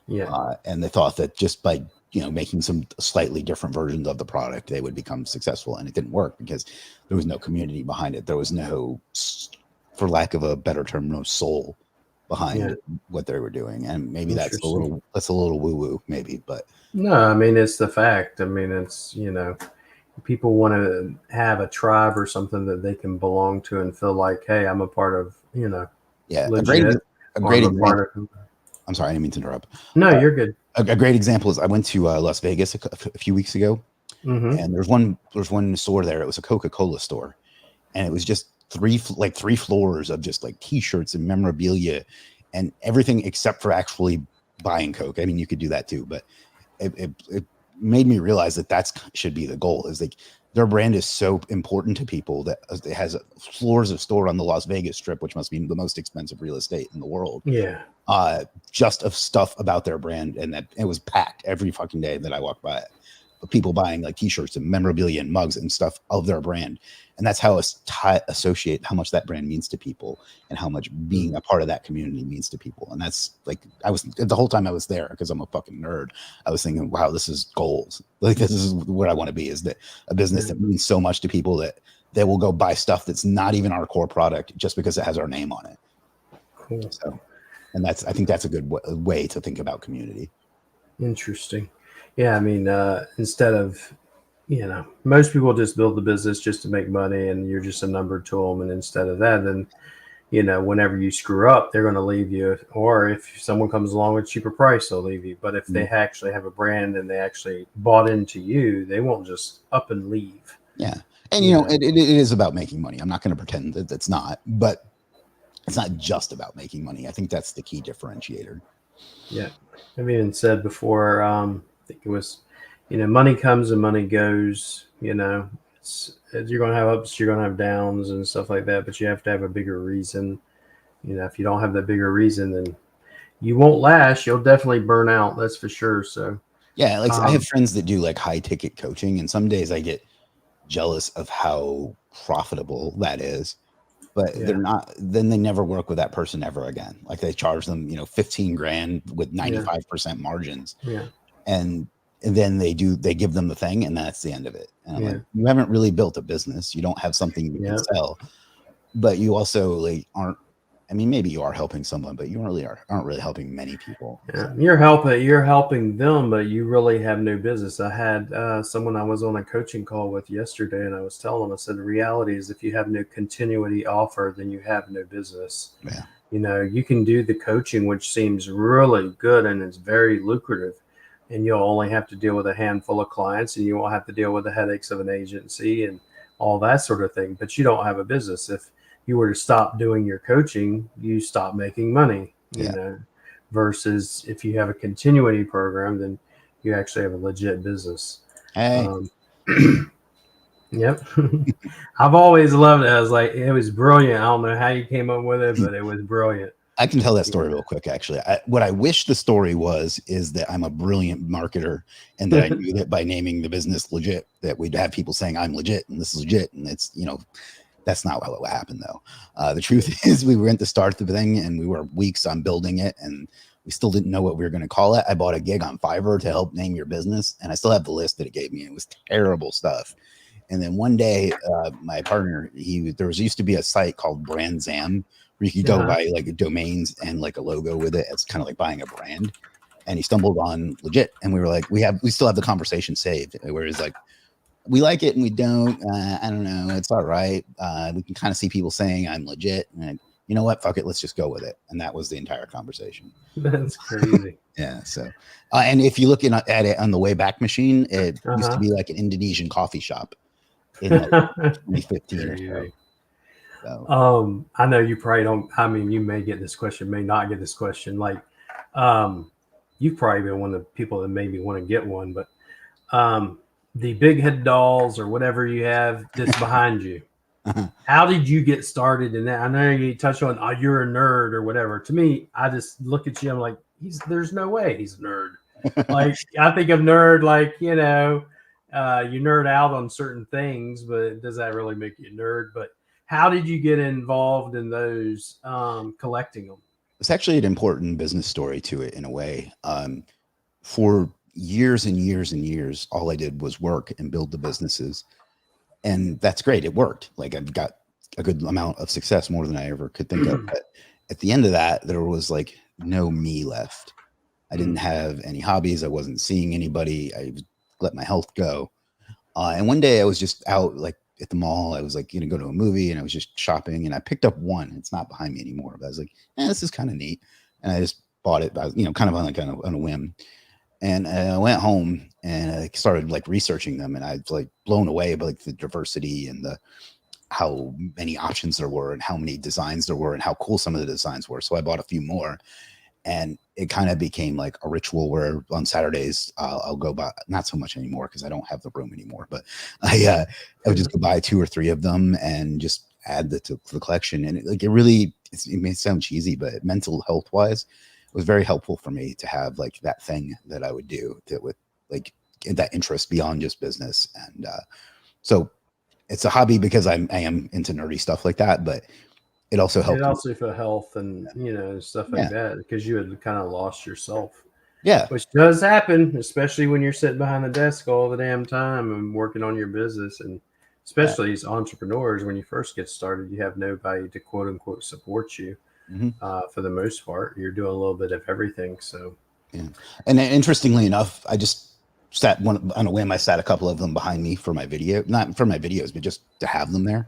Yeah. And they thought that just by making some slightly different versions of the product, they would become successful, and it didn't work because there was no community behind it. There was no, for lack of a better term, no soul behind what they were doing. And maybe that's a little woo woo, maybe, but no, I mean it's the fact. I mean it's people want to have a tribe or something that they can belong to and feel like, hey, I'm a part of Legit, a great example. I'm sorry, I didn't mean to interrupt. No, you're good. A great example is I went to Las Vegas a few weeks ago, and there's one store there. It was a Coca-Cola store, and it was just three floors of just like T-shirts and memorabilia and everything except for actually buying Coke. I mean, you could do that too, but it made me realize that should be the goal. Is like their brand is so important to people that it has floors of store on the Las Vegas Strip, which must be the most expensive real estate in the world. Yeah. Just of stuff about their brand, and that it was packed every fucking day that I walked by it. People buying like T-shirts and memorabilia and mugs and stuff of their brand, and that's how associate how much that brand means to people and how much being a part of that community means to people. And that's like I was the whole time I was there, because I'm a fucking nerd. I was thinking, wow, this is goals. Like this is what I want to be. Is that a business that means so much to people that they will go buy stuff that's not even our core product just because it has our name on it. Cool. So. And I think that's a good way to think about community. Interesting. Yeah, I mean, instead of, most people just build the business just to make money, and you're just a number to them. And instead of that, then, whenever you screw up, they're going to leave you. Or if someone comes along with a cheaper price, they'll leave you. But if they actually have a brand and they actually bought into you, they won't just up and leave. Yeah. And, it is about making money. I'm not going to pretend that it's not, but it's not just about making money. I think that's the key differentiator. Yeah. I've even said before, I think it was, money comes and money goes, you're going to have ups, you're going to have downs and stuff like that, but you have to have a bigger reason. If you don't have that bigger reason, then you won't last. You'll definitely burn out. That's for sure. So, yeah, like I have friends that do like high ticket coaching, and some days I get jealous of how profitable that is. But they're not, then they never work with that person ever again. Like they charge them, 15 grand with 95% margins. Yeah. And then they give them the thing, and that's the end of it. And I'm like, you haven't really built a business. You don't have something you can sell, but you also like aren't, I mean, maybe you are helping someone, but you aren't really helping many people. Yeah. So. You're helping them, but you really have no business. I had someone I was on a coaching call with yesterday, and I was telling them, I said, the reality is if you have no continuity offer, then you have no business. Yeah. You can do the coaching, which seems really good and it's very lucrative, and you'll only have to deal with a handful of clients, and you won't have to deal with the headaches of an agency and all that sort of thing. But you don't have a business. If you were to stop doing your coaching, you stop making money, versus if you have a continuity program, then you actually have a legit business. Hey. Yep. I've always loved it. I was like, it was brilliant. I don't know how you came up with it, but it was brilliant. I can tell that story real quick, actually. What I wish the story is that I'm a brilliant marketer, and that I knew that by naming the business Legit, that we'd have people saying I'm legit and this is legit. And it's, that's not what happened, though. The truth is we went to start the thing, and we were weeks on building it, and we still didn't know what we were going to call it. I bought a gig on Fiverr to help name your business, and I still have the list that it gave me. It was terrible stuff. And then one day, my partner, there used to be a site called Brand Zam, where you could go buy like domains and like a logo with it. It's kind of like buying a brand. And he stumbled on Legit, and we were like, we still have the conversation saved, where he's like, we like it and we don't. I don't know. It's all right. We can kind of see people saying I'm legit, and you know what? Fuck it. Let's just go with it. And that was the entire conversation. That's crazy. Yeah. So, and if you look at it on the Wayback Machine, it used to be like an Indonesian coffee shop in like 2015 or so. So. I know you probably don't. I mean, you may get this question, may not get this question. Like, you've probably been one of the people that maybe want to get one, but the big head dolls or whatever you have that's behind you. How did you get started in that? I know you touched on, you're a nerd or whatever. To me, I just look at you. I'm like, there's no way he's a nerd. Like, I think of nerd, like, you nerd out on certain things, but does that really make you a nerd? But how did you get involved in those, collecting them? It's actually an important business story to it in a way. For years and years and years, all I did was work and build the businesses. And that's great. It worked. Like, I've got a good amount of success, more than I ever could think of. But at the end of that, there was like no me left. I didn't have any hobbies. I wasn't seeing anybody. I let my health go. And one day I was just out like at the mall. I was like, go to a movie, and I was just shopping, and I picked up one. It's not behind me anymore, but I was like, this is kind of neat. And I just bought it, kind of on a whim. And I went home and I started like researching them, and I was like blown away by like the diversity and how many options there were, and how many designs there were, and how cool some of the designs were. So I bought a few more, and it kind of became like a ritual where on Saturdays I'll go buy, not so much anymore because I don't have the room anymore, but I would just go buy 2 or 3 of them and just add to the collection. And it may sound cheesy, but mental health wise, it was very helpful for me to have like that thing that I would do that would like get that interest beyond just business. And so it's a hobby because I am into nerdy stuff like that, but it also helped. It also for health and, stuff like that, because you had kind of lost yourself. Yeah. Which does happen, especially when you're sitting behind the desk all the damn time and working on your business. And especially as entrepreneurs, when you first get started, you have nobody to quote unquote support you. For the most part, you're doing a little bit of everything. So, yeah. And interestingly enough, I just sat one on a whim. I sat a couple of them behind me for my video, not for my videos, but just to have them there.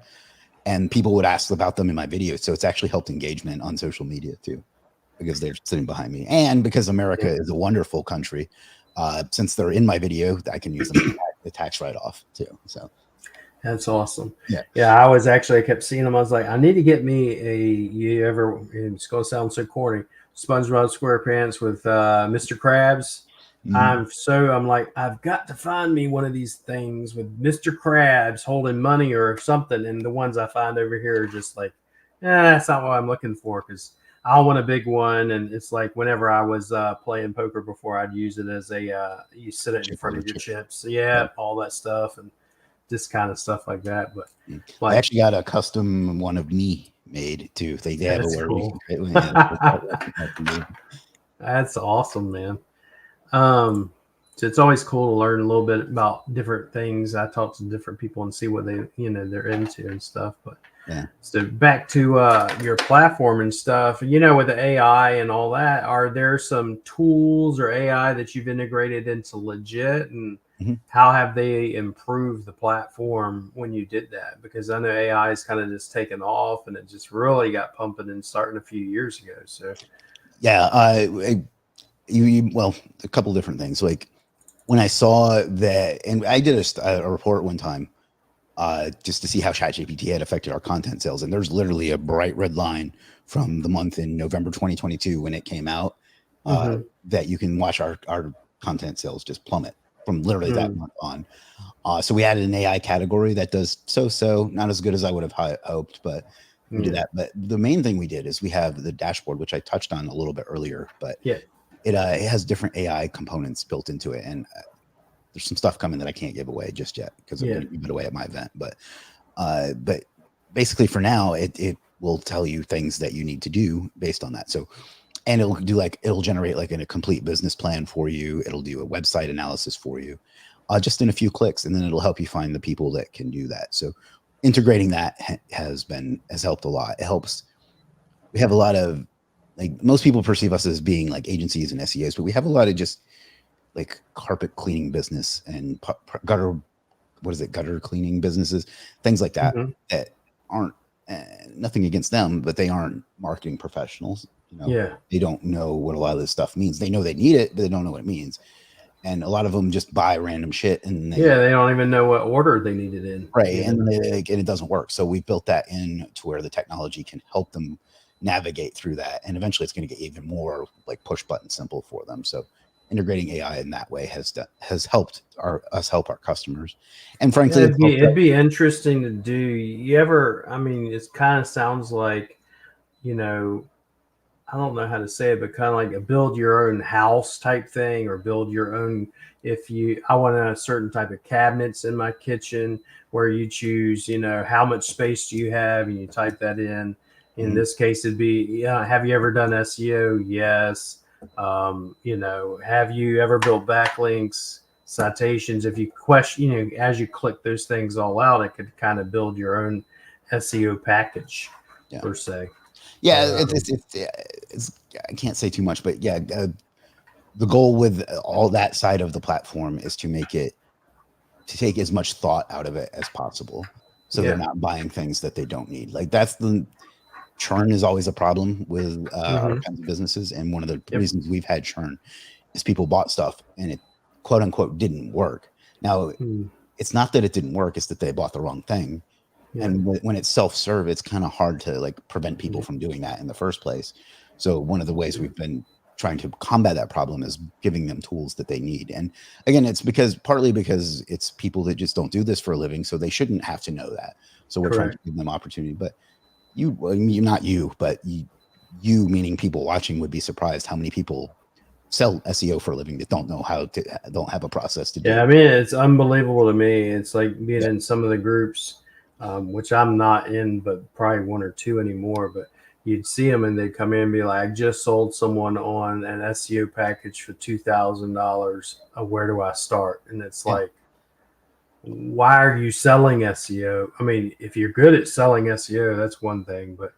And people would ask about them in my videos. So it's actually helped engagement on social media too, because they're sitting behind me. And because America is a wonderful country, since they're in my video, I can use them the tax write-off too. So that's awesome. Yeah. I kept seeing them. I was like, I need to get me it's going to sound so corny, SpongeBob SquarePants with Mr. Krabs. I'm like, I've got to find me one of these things with Mr. Krabs holding money or something. And the ones I find over here are just like, that's not what I'm looking for, because I want a big one. And it's like whenever I was playing poker before, I'd use it as you sit it in front of your chips. Yeah, all that stuff. And this kind of stuff like that. But I actually got a custom one of me made too. They have that's a cool. That's awesome, man. So it's always cool to learn a little bit about different things. I talk to different people and see what they're into and stuff. But so back to your platform and stuff, with the AI and all that, are there some tools or AI that you've integrated into Legit, and how have they improved the platform when you did that? Because I know AI has kind of just taken off, and it just really got pumping and starting a few years ago. So well, a couple different things. Like when I saw that, and I did a report one time just to see how ChatGPT had affected our content sales. And there's literally a bright red line from the month in November 2022 when it came out that you can watch our content sales just plummet from literally that month on. So we added an AI category that does so, not as good as I would have hoped, but we did that. But the main thing we did is we have the dashboard, which I touched on a little bit earlier, but it has different AI components built into it. And there's some stuff coming that I can't give away just yet because I'm going to give it away at my event. But basically for now, it will tell you things that you need to do based on that. So, and it'll generate like a complete business plan for you. It'll do a website analysis for you just in a few clicks, and then it'll help you find the people that can do that. So integrating that has helped a lot. It helps. We have a lot of, like, most people perceive us as being like agencies and SEOs, but we have a lot of just like carpet cleaning business and gutter cleaning businesses, things like that, that aren't nothing against them, but they aren't marketing professionals. They don't know what a lot of this stuff means. They know they need it, but they don't know what it means. And a lot of them just buy random shit, and they don't even know what order they need it in. Right, and it doesn't work. So we built that in to where the technology can help them navigate through that, and eventually it's going to get even more like push button simple for them. So integrating AI in that way has helped us help our customers. And frankly, it'd be interesting to do. It kind of sounds like, I don't know how to say it, but kind of like a build your own house type thing, or build your own. I want a certain type of cabinets in my kitchen, where you choose, how much space do you have, and you type that in. In this case, it'd be, have you ever done SEO? Yes. Have you ever built backlinks, citations? If you question, as you click those things all out, it could kind of build your own SEO package per se. Yeah, it's I can't say too much, but the goal with all that side of the platform is to take as much thought out of it as possible, so they're not buying things that they don't need. Like churn is always a problem with our kinds of businesses, and one of the reasons we've had churn is people bought stuff and it quote unquote didn't work. Now, it's not that it didn't work; it's that they bought the wrong thing. And when it's self-serve, it's kind of hard to like prevent people from doing that in the first place. So one of the ways we've been trying to combat that problem is giving them tools that they need. And again, it's partly because it's people that just don't do this for a living, so they shouldn't have to know that. So we're trying to give them opportunity. But you meaning people watching would be surprised how many people sell SEO for a living that don't have a process to do. Yeah, it's unbelievable to me. It's like being in some of the groups, which I'm not in, but probably one or two anymore. But you'd see them and they'd come in and be like, I just sold someone on an SEO package for $2,000. Where do I start? And it's like, why are you selling SEO? If you're good at selling SEO, that's one thing. But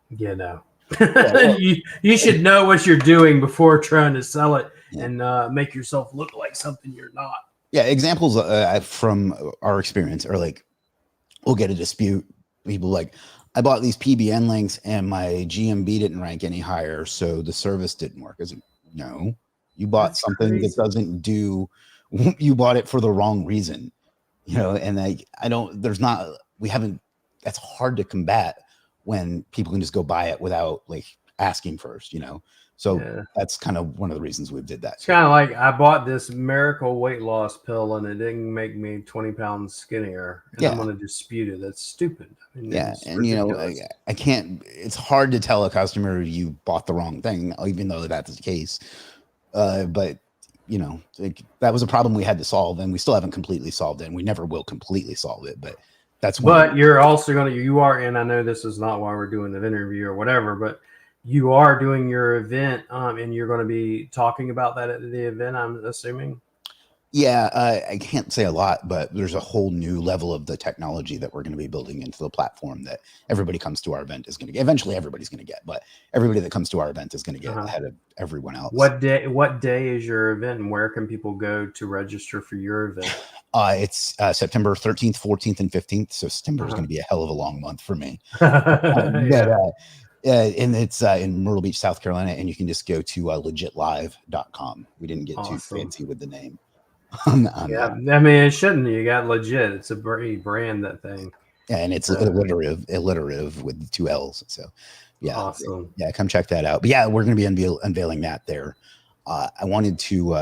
You know, Yeah, well, you should know what you're doing before trying to sell it yeah. and make yourself look like something you're not. Yeah, examples from our experience are like, we'll get a dispute. People like, I bought these PBN links and my GMB didn't rank any higher, so the service didn't work. I was like, no, you bought That's something that crazy. doesn't do. You bought it for the wrong reason, you know. And I don't. There's not. We haven't. That's hard to combat when people can just go buy it without like asking first, you know. So Yeah. that's kind of one of the reasons we did that. It's kind of like I bought this miracle weight loss pill and it didn't make me 20 pounds skinnier, and Yeah. I'm going to dispute it. That's stupid. I mean, Yeah, it's and you know, ridiculous. I can't. It's hard to tell a customer you bought the wrong thing, even though that's the case. But you know, like, that was a problem we had to solve, and we still haven't completely solved it, and we never will completely solve it. But that's one. But you're also going to, you are, and I know this is not why we're doing the interview or whatever, but you are doing your event, and you're going to be talking about that at the event, I'm assuming. Yeah, I can't say a lot, but there's a whole new level of the technology that we're going to be building into the platform that everybody comes to our event is going to get. Eventually, everybody's going to get, but everybody that comes to our event is going to get ahead of everyone else. What day is your event, and where can people go to register for your event? It's September 13th, 14th, and 15th. So September is going to be a hell of a long month for me. And it's in Myrtle Beach, South Carolina, and you can just go to legitlive.com. We didn't get too fancy with the name. Yeah, I mean, it shouldn't. You got legit. It's a brand, that thing. Yeah, and it's alliterative with 2 L's. So, yeah, awesome. Yeah, come check that out. But yeah, we're going to be unveiling that there. I wanted to.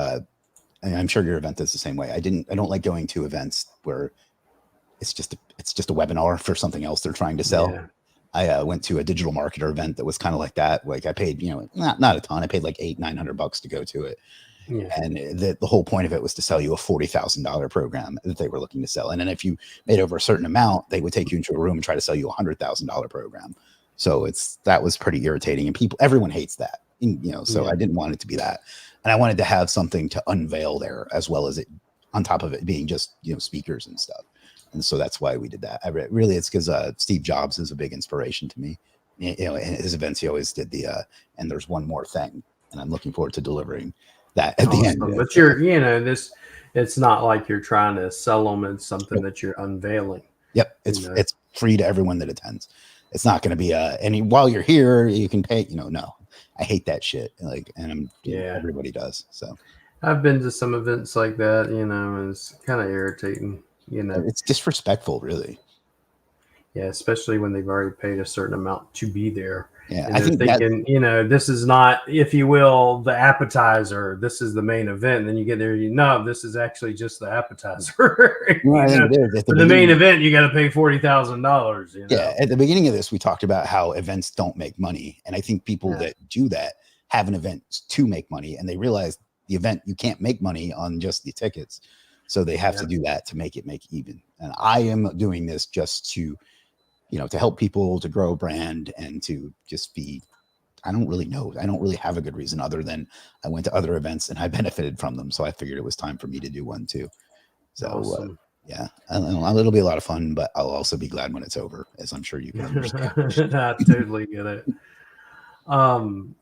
And I'm sure your event is the same way. I don't like going to events where it's just a webinar for something else they're trying to sell. Yeah. I went to a digital marketer event that was kind of like that. Like I paid, you know, not a ton. I paid like $800-900 to go to it. Yeah. And the whole point of it was to sell you a $40,000 program that they were looking to sell. And then if you made over a certain amount, they would take you into a room and try to sell you $100,000 program. So that was pretty irritating. And everyone hates that, you know, so I didn't want it to be that. And I wanted to have something to unveil there, as well as it on top of it being just, you know, speakers and stuff. And so that's why we did that. Really, it's because Steve Jobs is a big inspiration to me. You know, in his events, he always did and there's one more thing. And I'm looking forward to delivering that at the end. But you know, it's not like you're trying to sell them. It's something that you're unveiling. Yep. It's free to everyone that attends. It's not going to be while you're here, you can pay, you know, no, I hate that shit. Like, and everybody does. So I've been to some events like that, you know, and it's kind of irritating, you know. It's disrespectful, really. Yeah, especially when they've already paid a certain amount to be there. Yeah, and I think thinking, you know, this is not, if you will, the appetizer. This is the main event. And then you get there, this is actually just the appetizer. Well, For the main event, you got to pay $40,000. You know? Yeah, at the beginning of this, we talked about how events don't make money, and I think people that do that have an event to make money, and they realize the event you can't make money on just the tickets, so they have to do that to make even. And I am doing this just to, you know, to help people to grow a brand and to just be, I don't really know. I don't really have a good reason other than I went to other events and I benefited from them. So I figured it was time for me to do one too. So awesome. Yeah, it'll be a lot of fun, but I'll also be glad when it's over, as I'm sure you can understand. I totally get it.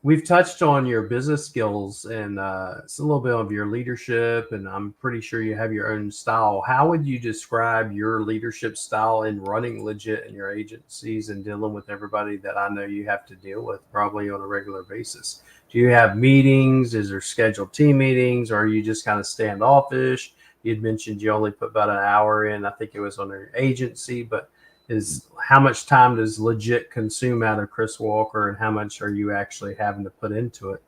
We've touched on your business skills and it's a little bit of your leadership, and I'm pretty sure you have your own style. How would you describe your leadership style in running Legit in your agencies and dealing with everybody that I know you have to deal with probably on a regular basis? Do you have meetings? Is there scheduled team meetings? Or are you just kind of standoffish? You'd mentioned you only put about an hour in, I think it was on your agency, but how much time does Legit consume out of Chris Walker, and how much are you actually having to put into it?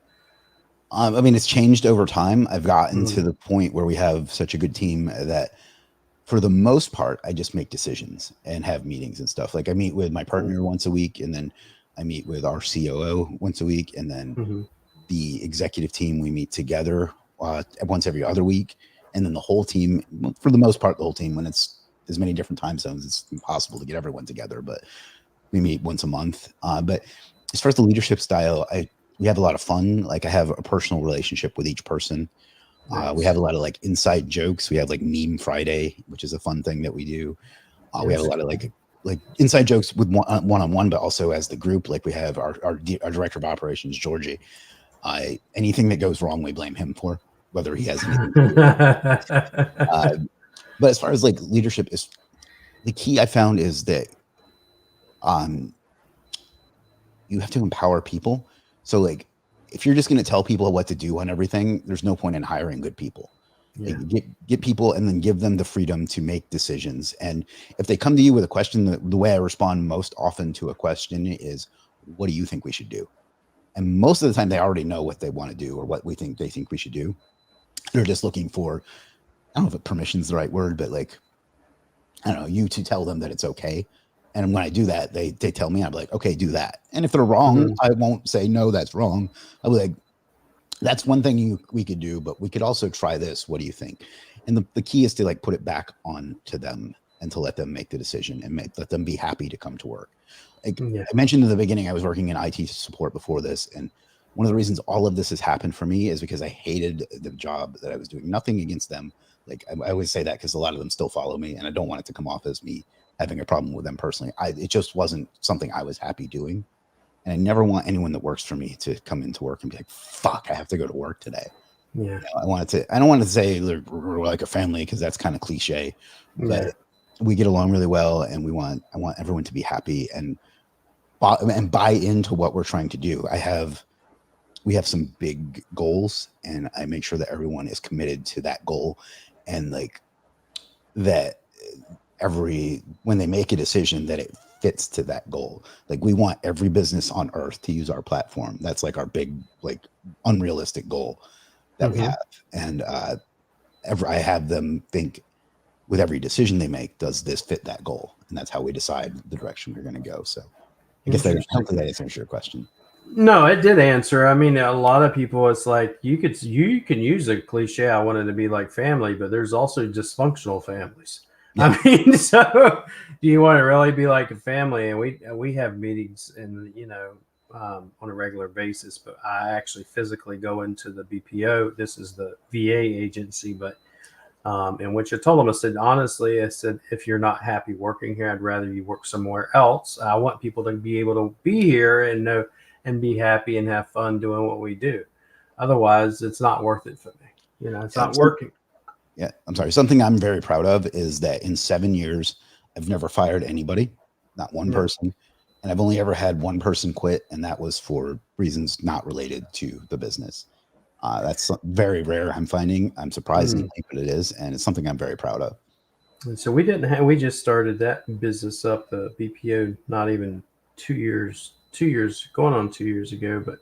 I mean, it's changed over time. I've gotten to the point where we have such a good team that for the most part, I just make decisions and have meetings and stuff. Like I meet with my partner once a week, and then I meet with our COO once a week. And then the executive team, we meet together once every other week. And then the whole team, for the most part, the whole team, when it's as many different time zones, it's impossible to get everyone together, but we meet once a month. But as far as the leadership style, we have a lot of fun. Like I have a personal relationship with each person. Nice. We have a lot of like inside jokes. We have like Meme Friday, which is a fun thing that we do. We have a lot of like like inside jokes with one-on-one, but also as the group. Like we have our director of operations, Georgie. Anything that goes wrong, we blame him for, whether he has anything to do with it. But as far as like leadership is, the key I found is that you have to empower people. So like, if you're just going to tell people what to do on everything, there's no point in hiring good people. Yeah. Like, get people and then give them the freedom to make decisions. And if they come to you with a question, the way I respond most often to a question is, what do you think we should do? And most of the time they already know what they want to do or what they think we should do. They're just looking for, I don't know if permission is the right word, but like, I don't know, you to tell them that it's okay. And when I do that, they tell me, I'm like, okay, do that. And if they're wrong, I won't say, no, that's wrong. I'll be like, that's one thing we could do, but we could also try this. What do you think? And the key is to like put it back on to them and to let them make the decision and let them be happy to come to work. Like I mentioned in the beginning, I was working in IT support before this. And one of the reasons all of this has happened for me is because I hated the job that I was doing. Nothing against them. Like I always say that because a lot of them still follow me and I don't want it to come off as me having a problem with them personally. It just wasn't something I was happy doing. And I never want anyone that works for me to come into work and be like, fuck, I have to go to work today. Yeah. I don't want to say we're like a family because that's kind of cliche, but we get along really well. And I want everyone to be happy and buy into what we're trying to do. We have some big goals and I make sure that everyone is committed to that goal. And like that when they make a decision that it fits to that goal. Like we want every business on earth to use our platform. That's like our big, like unrealistic goal that we have. And I have them think with every decision they make, does this fit that goal? And that's how we decide the direction we're going to go. So I guess hopefully that answers your question. No, it did answer. I mean, a lot of people, it's like you can use a cliche. I wanted to be like family, but there's also dysfunctional families. Yeah. I mean, so do you want to really be like a family? And we have meetings and, on a regular basis, but I actually physically go into the BPO. This is the VA agency, but in which I told them, I said, honestly, if you're not happy working here, I'd rather you work somewhere else. I want people to be able to be here and know and be happy and have fun doing what we do. Otherwise, it's not worth it for me. It's not working. Yeah, I'm sorry. Something I'm very proud of is that in 7 years, I've never fired anybody, not one person. And I've only ever had one person quit. And that was for reasons not related to the business. That's very rare. I'm finding. I'm surprisingly, but it is. And it's something I'm very proud of. And so we just started that business up, the BPO, not even 2 years, going on 2 years ago. But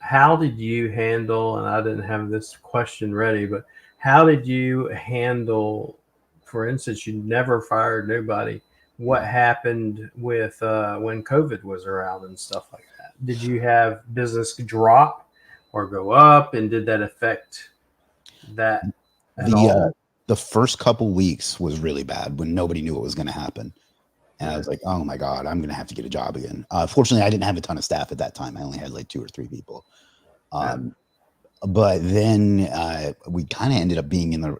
how did you handle, and I didn't have this question ready, but how did you handle, for instance, you never fired nobody. What happened with when COVID was around and stuff like that? Did you have business drop or go up? And did that affect that at all? The first couple weeks was really bad when nobody knew what was going to happen. And I was like, oh my God, I'm going to have to get a job again. Fortunately, I didn't have a ton of staff at that time. I only had like 2 or 3 people. But then we kind of ended up being in the,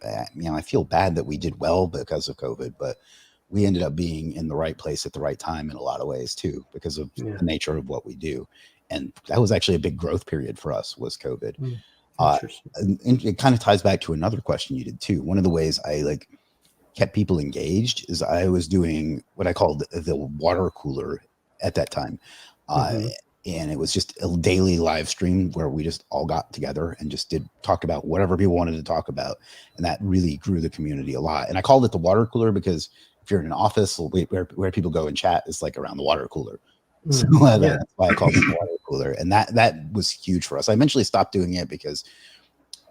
I feel bad that we did well because of COVID, but we ended up being in the right place at the right time in a lot of ways too, because of the nature of what we do. And that was actually a big growth period for us, was COVID. And it kind of ties back to another question you did too. One of the ways I kept people engaged is I was doing what I called the water cooler at that time. And it was just a daily live stream where we just all got together and just talk about whatever people wanted to talk about. And that really grew the community a lot. And I called it the water cooler because if you're in an office where people go and chat, it's like around the water cooler. So that's why I called it the water cooler. And that was huge for us. I eventually stopped doing it because,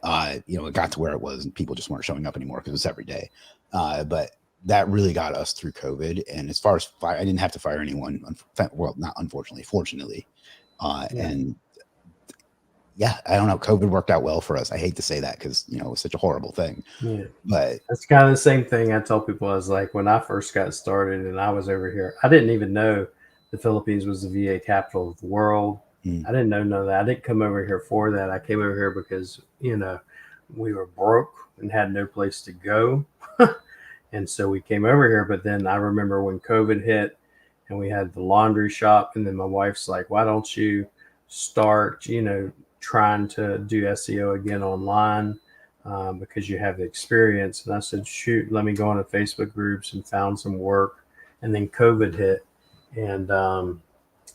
it got to where it was and people just weren't showing up anymore because it was every day. But that really got us through COVID. And as far as I didn't have to fire anyone. Well, not unfortunately, fortunately. And I don't know. COVID worked out well for us. I hate to say that because, it was such a horrible thing. Yeah. But that's kind of the same thing I tell people. I was like, when I first got started and I was over here, I didn't even know the Philippines was the VA capital of the world. I didn't know none of that. I didn't come over here for that. I came over here because, we were broke and had no place to go. And so we came over here. But then I remember when COVID hit and we had the laundry shop, and then my wife's like, why don't you start, trying to do SEO again online, because you have the experience. And I said, shoot, let me go into Facebook groups, and found some work. And then COVID hit, and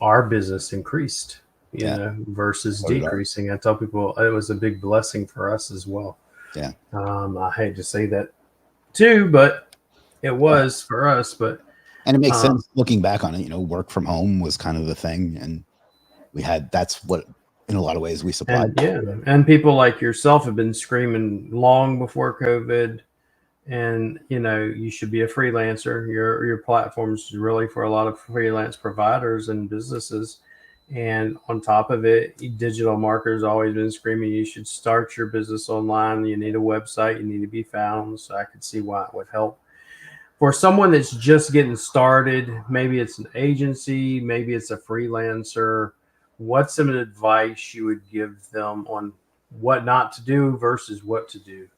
our business increased, versus decreasing. I tell people it was a big blessing for us as well. Yeah. I hate to say that too, but it was for us. And it makes sense looking back on it. Work from home was kind of the thing, and that's what, in a lot of ways, we supplied. And people like yourself have been screaming long before COVID. And you should be a freelancer. Your platform is really for a lot of freelance providers and businesses. And on top of it, digital marketers always been screaming you should start your business online. You need a website. You need to be found. So I could see why it would help. For someone that's just getting started, maybe it's an agency, maybe it's a freelancer, what's some advice you would give them on what not to do versus what to do?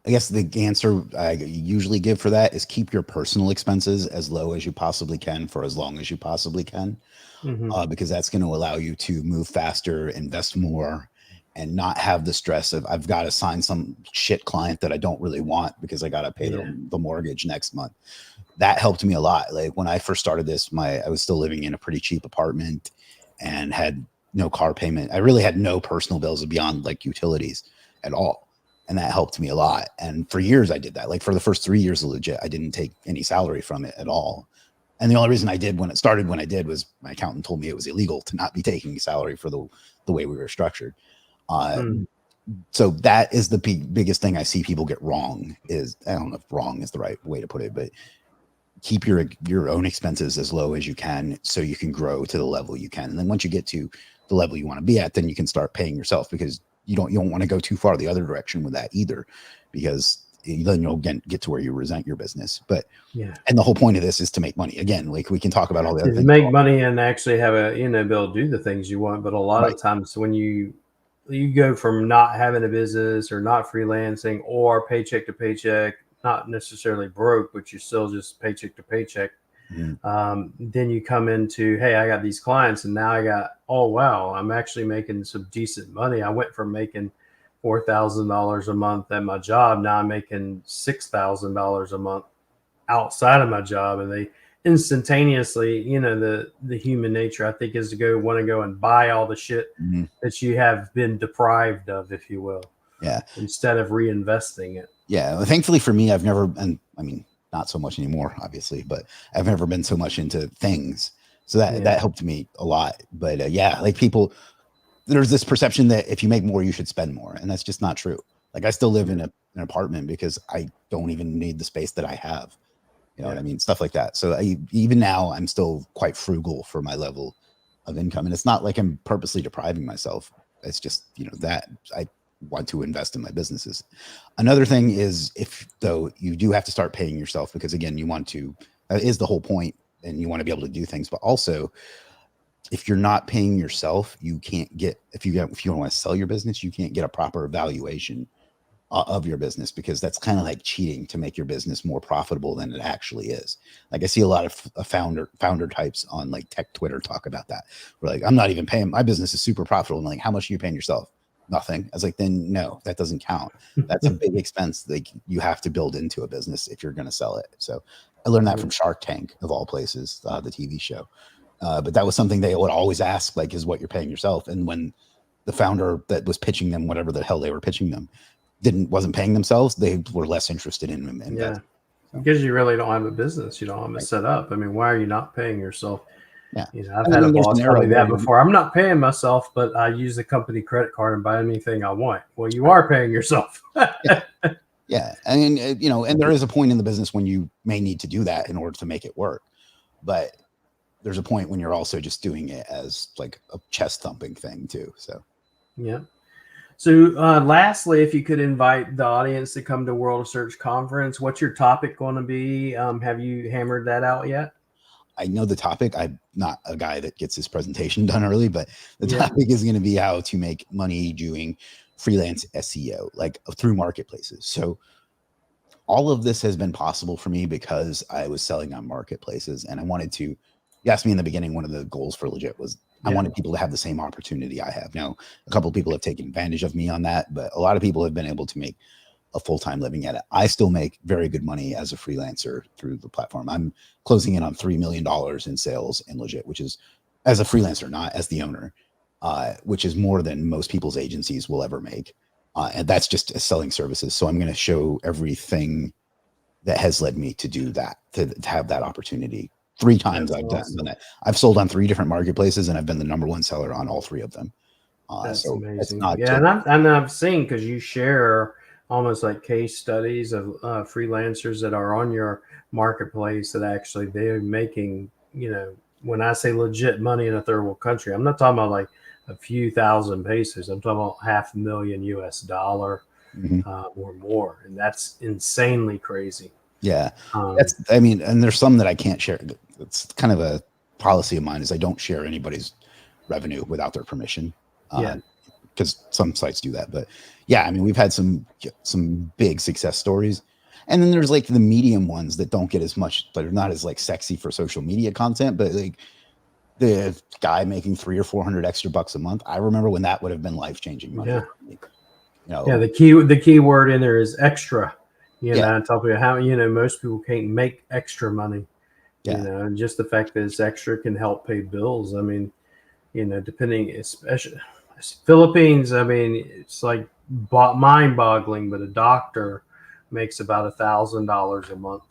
I guess the answer I usually give for that is keep your personal expenses as low as you possibly can for as long as you possibly can, because that's going to allow you to move faster, invest more, and not have the stress of I've got to sign some shit client that I don't really want because I got to pay the mortgage next month. That helped me a lot. Like when I first started this, I was still living in a pretty cheap apartment and had no car payment. I really had no personal bills beyond like utilities at all. And that helped me a lot. And for years I did that. Like for the first 3 years of legit, I didn't take any salary from it at all. And the only reason I did when I did was my accountant told me it was illegal to not be taking salary for the way we were structured. So that is the biggest thing I see people get wrong is, I don't know if wrong is the right way to put it, but keep your own expenses as low as you can so you can grow to the level you can. And then once you get to the level you want to be at, then you can start paying yourself, because you don't want to go too far the other direction with that either, because then you'll get to where you resent your business. But and the whole point of this is to make money. Again, like we can talk about all the other things. Make money and actually have be able to do the things you want. But a lot of times when you go from not having a business or not freelancing or paycheck to paycheck, not necessarily broke, but you're still just paycheck to paycheck. Then you come into, hey, I got these clients, and now oh wow, I'm actually making some decent money. I went from making $4,000 a month at my job. Now I'm making $6,000 a month outside of my job. And they instantaneously, the human nature, I think, is to want to go and buy all the shit that you have been deprived of, if you will. Yeah. Instead of reinvesting it. Yeah. Well, thankfully for me, I've never, and I mean, not so much anymore, obviously, but I've never been so much into things. So that helped me a lot. But like people, there's this perception that if you make more, you should spend more. And that's just not true. Like I still live in an apartment because I don't even need the space that I have. You know what I mean? Stuff like that. So even now I'm still quite frugal for my level of income. And it's not like I'm purposely depriving myself. It's just, that I want to invest in my businesses. Another thing is though you do have to start paying yourself, because again, you want to, that is the whole point, and you want to be able to do things, but also if you're not paying yourself, you can't get, if you don't want to sell your business, you can't get a proper evaluation of your business, because that's kind of like cheating to make your business more profitable than it actually is. Like I see a lot of founder types on like tech Twitter talk about that. We're like, I'm not even paying, my business is super profitable. And like, how much are you paying yourself? Nothing. I was like, then no, that doesn't count. That's a big expense like you have to build into a business if you're going to sell it. So I learned that from Shark Tank, of all places, the TV show. But that was something they would always ask, like, is what you're paying yourself. And when the founder that was pitching them, whatever the hell they were pitching them, wasn't paying themselves, they were less interested in them. So. Because you really don't have a business, you don't have it set up. I mean, why are you not paying yourself? Yeah, I've had a boss tell me that before. I'm not paying myself, but I use the company credit card and buy anything I want. Well, you are paying yourself. Yeah. And, and there is a point in the business when you may need to do that in order to make it work. But there's a point when you're also just doing it as like a chest thumping thing too. So, yeah. So lastly, if you could invite the audience to come to World of Search Conference, what's your topic going to be? Have you hammered that out yet? I know the topic. I'm not a guy that gets his presentation done early, but the topic is going to be how to make money doing freelance SEO, like through marketplaces. So all of this has been possible for me because I was selling on marketplaces, and I wanted to. You asked me in the beginning, one of the goals for Legit was I wanted people to have the same opportunity I have. Now, a couple of people have taken advantage of me on that, but a lot of people have been able to make a full-time living at it. I still make very good money as a freelancer through the platform. I'm closing in on $3 million in sales in Legit, which is as a freelancer, not as the owner, which is more than most people's agencies will ever make. And that's just selling services. So I'm going to show everything that has led me to do that, to have that opportunity. 3 times I've done that. I've sold on 3 different marketplaces, and I've been the #1 seller on all 3 of them. That's so amazing. It's not and I've seen, because you share almost like case studies of freelancers that are on your marketplace that actually they're making, when I say legit money in a third world country, I'm not talking about like a few thousand pesos. I'm talking about $500,000 US or more. And that's insanely crazy. Yeah. And there's some that I can't share. It's kind of a policy of mine is I don't share anybody's revenue without their permission. Because some sites do that. But yeah, I mean, we've had some big success stories. And then there's like the medium ones that don't get as much, but are not as like sexy for social media content, but like the guy making $300 or $400 extra bucks a month. I remember when that would have been life-changing money. The key word in there is extra. I tell people how, most people can't make extra money. And just the fact that it's extra can help pay bills. I mean, depending, especially Philippines, I mean, it's like mind-boggling, but a doctor makes about $1,000 a month.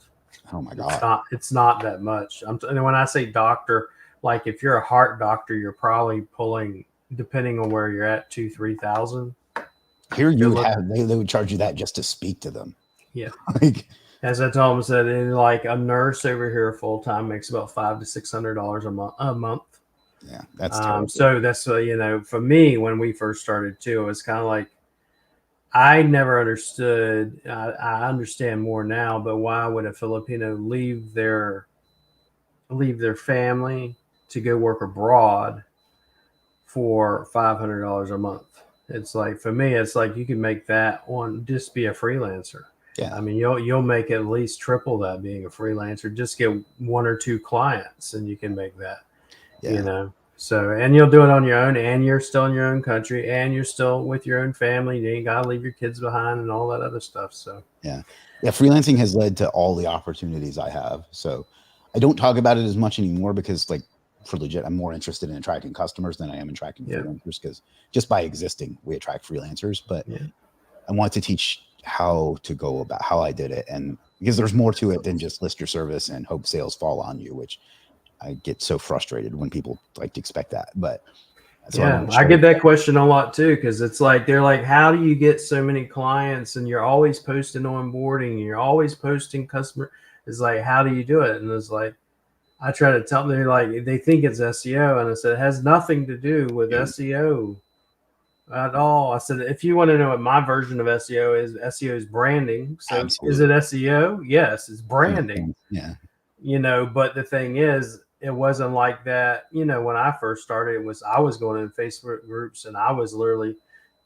Oh my God. It's not that much. And when I say doctor, like if you're a heart doctor, you're probably pulling, depending on where you're at, 2,000-3,000. Here they would charge you that just to speak to them. Yeah. As I told him, said like a nurse over here full time makes about $500 to $600 a month. Yeah, that's terrible. So that's for me, when we first started too, it was kind of like I never understood. I understand more now, but why would a Filipino leave their family to go work abroad for $500 a month? It's like, for me, it's like you can make that on just be a freelancer. Yeah, I mean, you'll make at least triple that being a freelancer. Just get 1 or 2 clients, and you can make that. So, and you'll do it on your own, and you're still in your own country, and you're still with your own family. You ain't gotta leave your kids behind and all that other stuff. So yeah, freelancing has led to all the opportunities I have. So I don't talk about it as much anymore because, like, for Legit, I'm more interested in attracting customers than I am in attracting freelancers, because just by existing, we attract freelancers. But I want to teach how to go about how I did it, and because there's more to it than just list your service and hope sales fall on you, which I get so frustrated when people like to expect that. But I get that question a lot too, because it's like they're like, how do you get so many clients and you're always posting onboarding and you're always posting customer? It's like, how do you do it? And it's like, I try to tell them, they're like, they think it's SEO, and I said it has nothing to do with SEO at all. I said, if you want to know what my version of SEO is branding. So Is it SEO? Yes, it's branding. Yeah. But the thing is, it wasn't like that. When I first started, I was going in Facebook groups and I was literally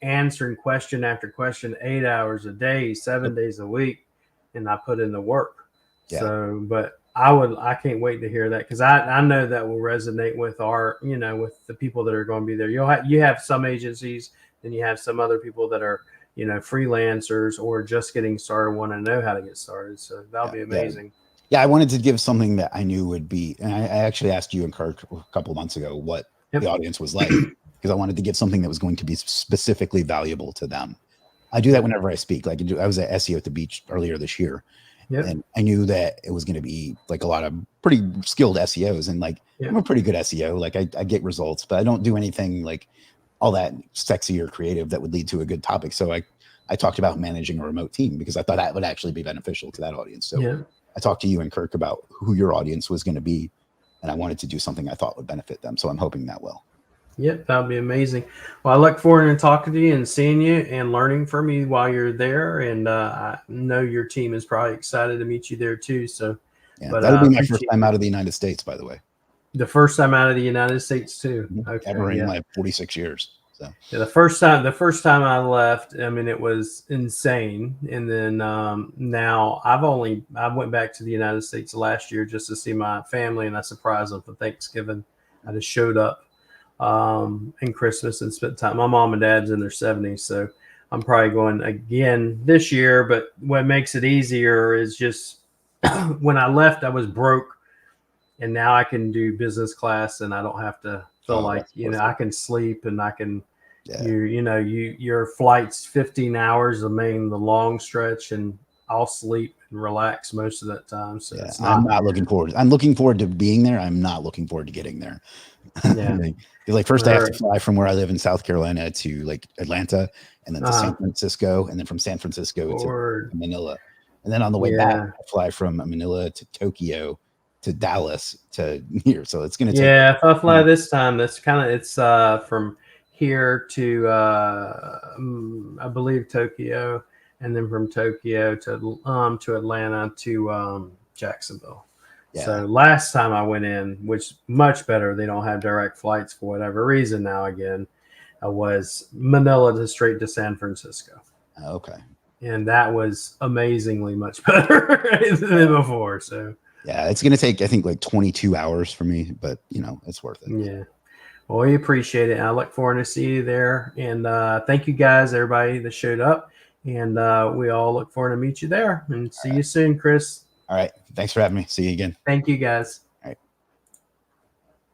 answering question after question, 8 hours a day, 7 days a week, and I put in the work. Yeah. So, but I can't wait to hear that, because I know that will resonate with with the people that are going to be there. You have some agencies, and you have some other people that are, freelancers or just getting started, want to know how to get started. So that'll be amazing. Yeah, I wanted to give something that I knew would be, and I actually asked you and Kirk a couple of months ago what the audience was like, because I wanted to give something that was going to be specifically valuable to them. I do that whenever I speak. Like, I was at SEO at the beach earlier this year, and I knew that it was going to be like a lot of pretty skilled SEOs, and like I'm a pretty good SEO. Like I get results, but I don't do anything like all that sexy or creative that would lead to a good topic. So I talked about managing a remote team because I thought that would actually be beneficial to that audience. So I talked to you and Kirk about who your audience was going to be, and I wanted to do something I thought would benefit them. So I'm hoping that will. Yep, that would be amazing. Well, I look forward to talking to you and seeing you and learning from you while you're there. And I know your team is probably excited to meet you there too. So, but that'll be my first time out of the United States, by the way. The first time out of the United States too. Okay, ever in like 46 years. So yeah, the first time I left, I mean, it was insane. And then now I went back to the United States last year just to see my family, and I surprised them for Thanksgiving. I just showed up and Christmas and spent time. My mom and dad's in their 70s, so I'm probably going again this year. But what makes it easier is just when I left, I was broke, and now I can do business class, and I don't have to feel like, you know, I can sleep and I can. yeah. Your flight's 15 hours, I mean, the long stretch, and I'll sleep and relax most of that time. So Yeah, it's I'm not looking forward. I'm looking forward to being there. I'm not looking forward to getting there. Yeah. Like first I have to fly from where I live in South Carolina to like Atlanta, and then to San Francisco, and then from San Francisco to Manila. And then on the way back, I fly from Manila to Tokyo to Dallas to here. So it's going to take. Yeah, if I fly this time, that's it's from here to I believe Tokyo, and then from Tokyo to Atlanta to Jacksonville. Yeah. So last time I went in, which much better, they don't have direct flights for whatever reason now again, was Manila to straight to San Francisco. Okay. And that was amazingly much better than before. So yeah, it's going to take, I think, like 22 hours for me, but you know, it's worth it. Yeah. Well, we appreciate it. And I look forward to see you there. And thank you guys, everybody that showed up. And we all look forward to meet you there and see you soon, Chris. All right. Thanks for having me. See you again. Thank you guys.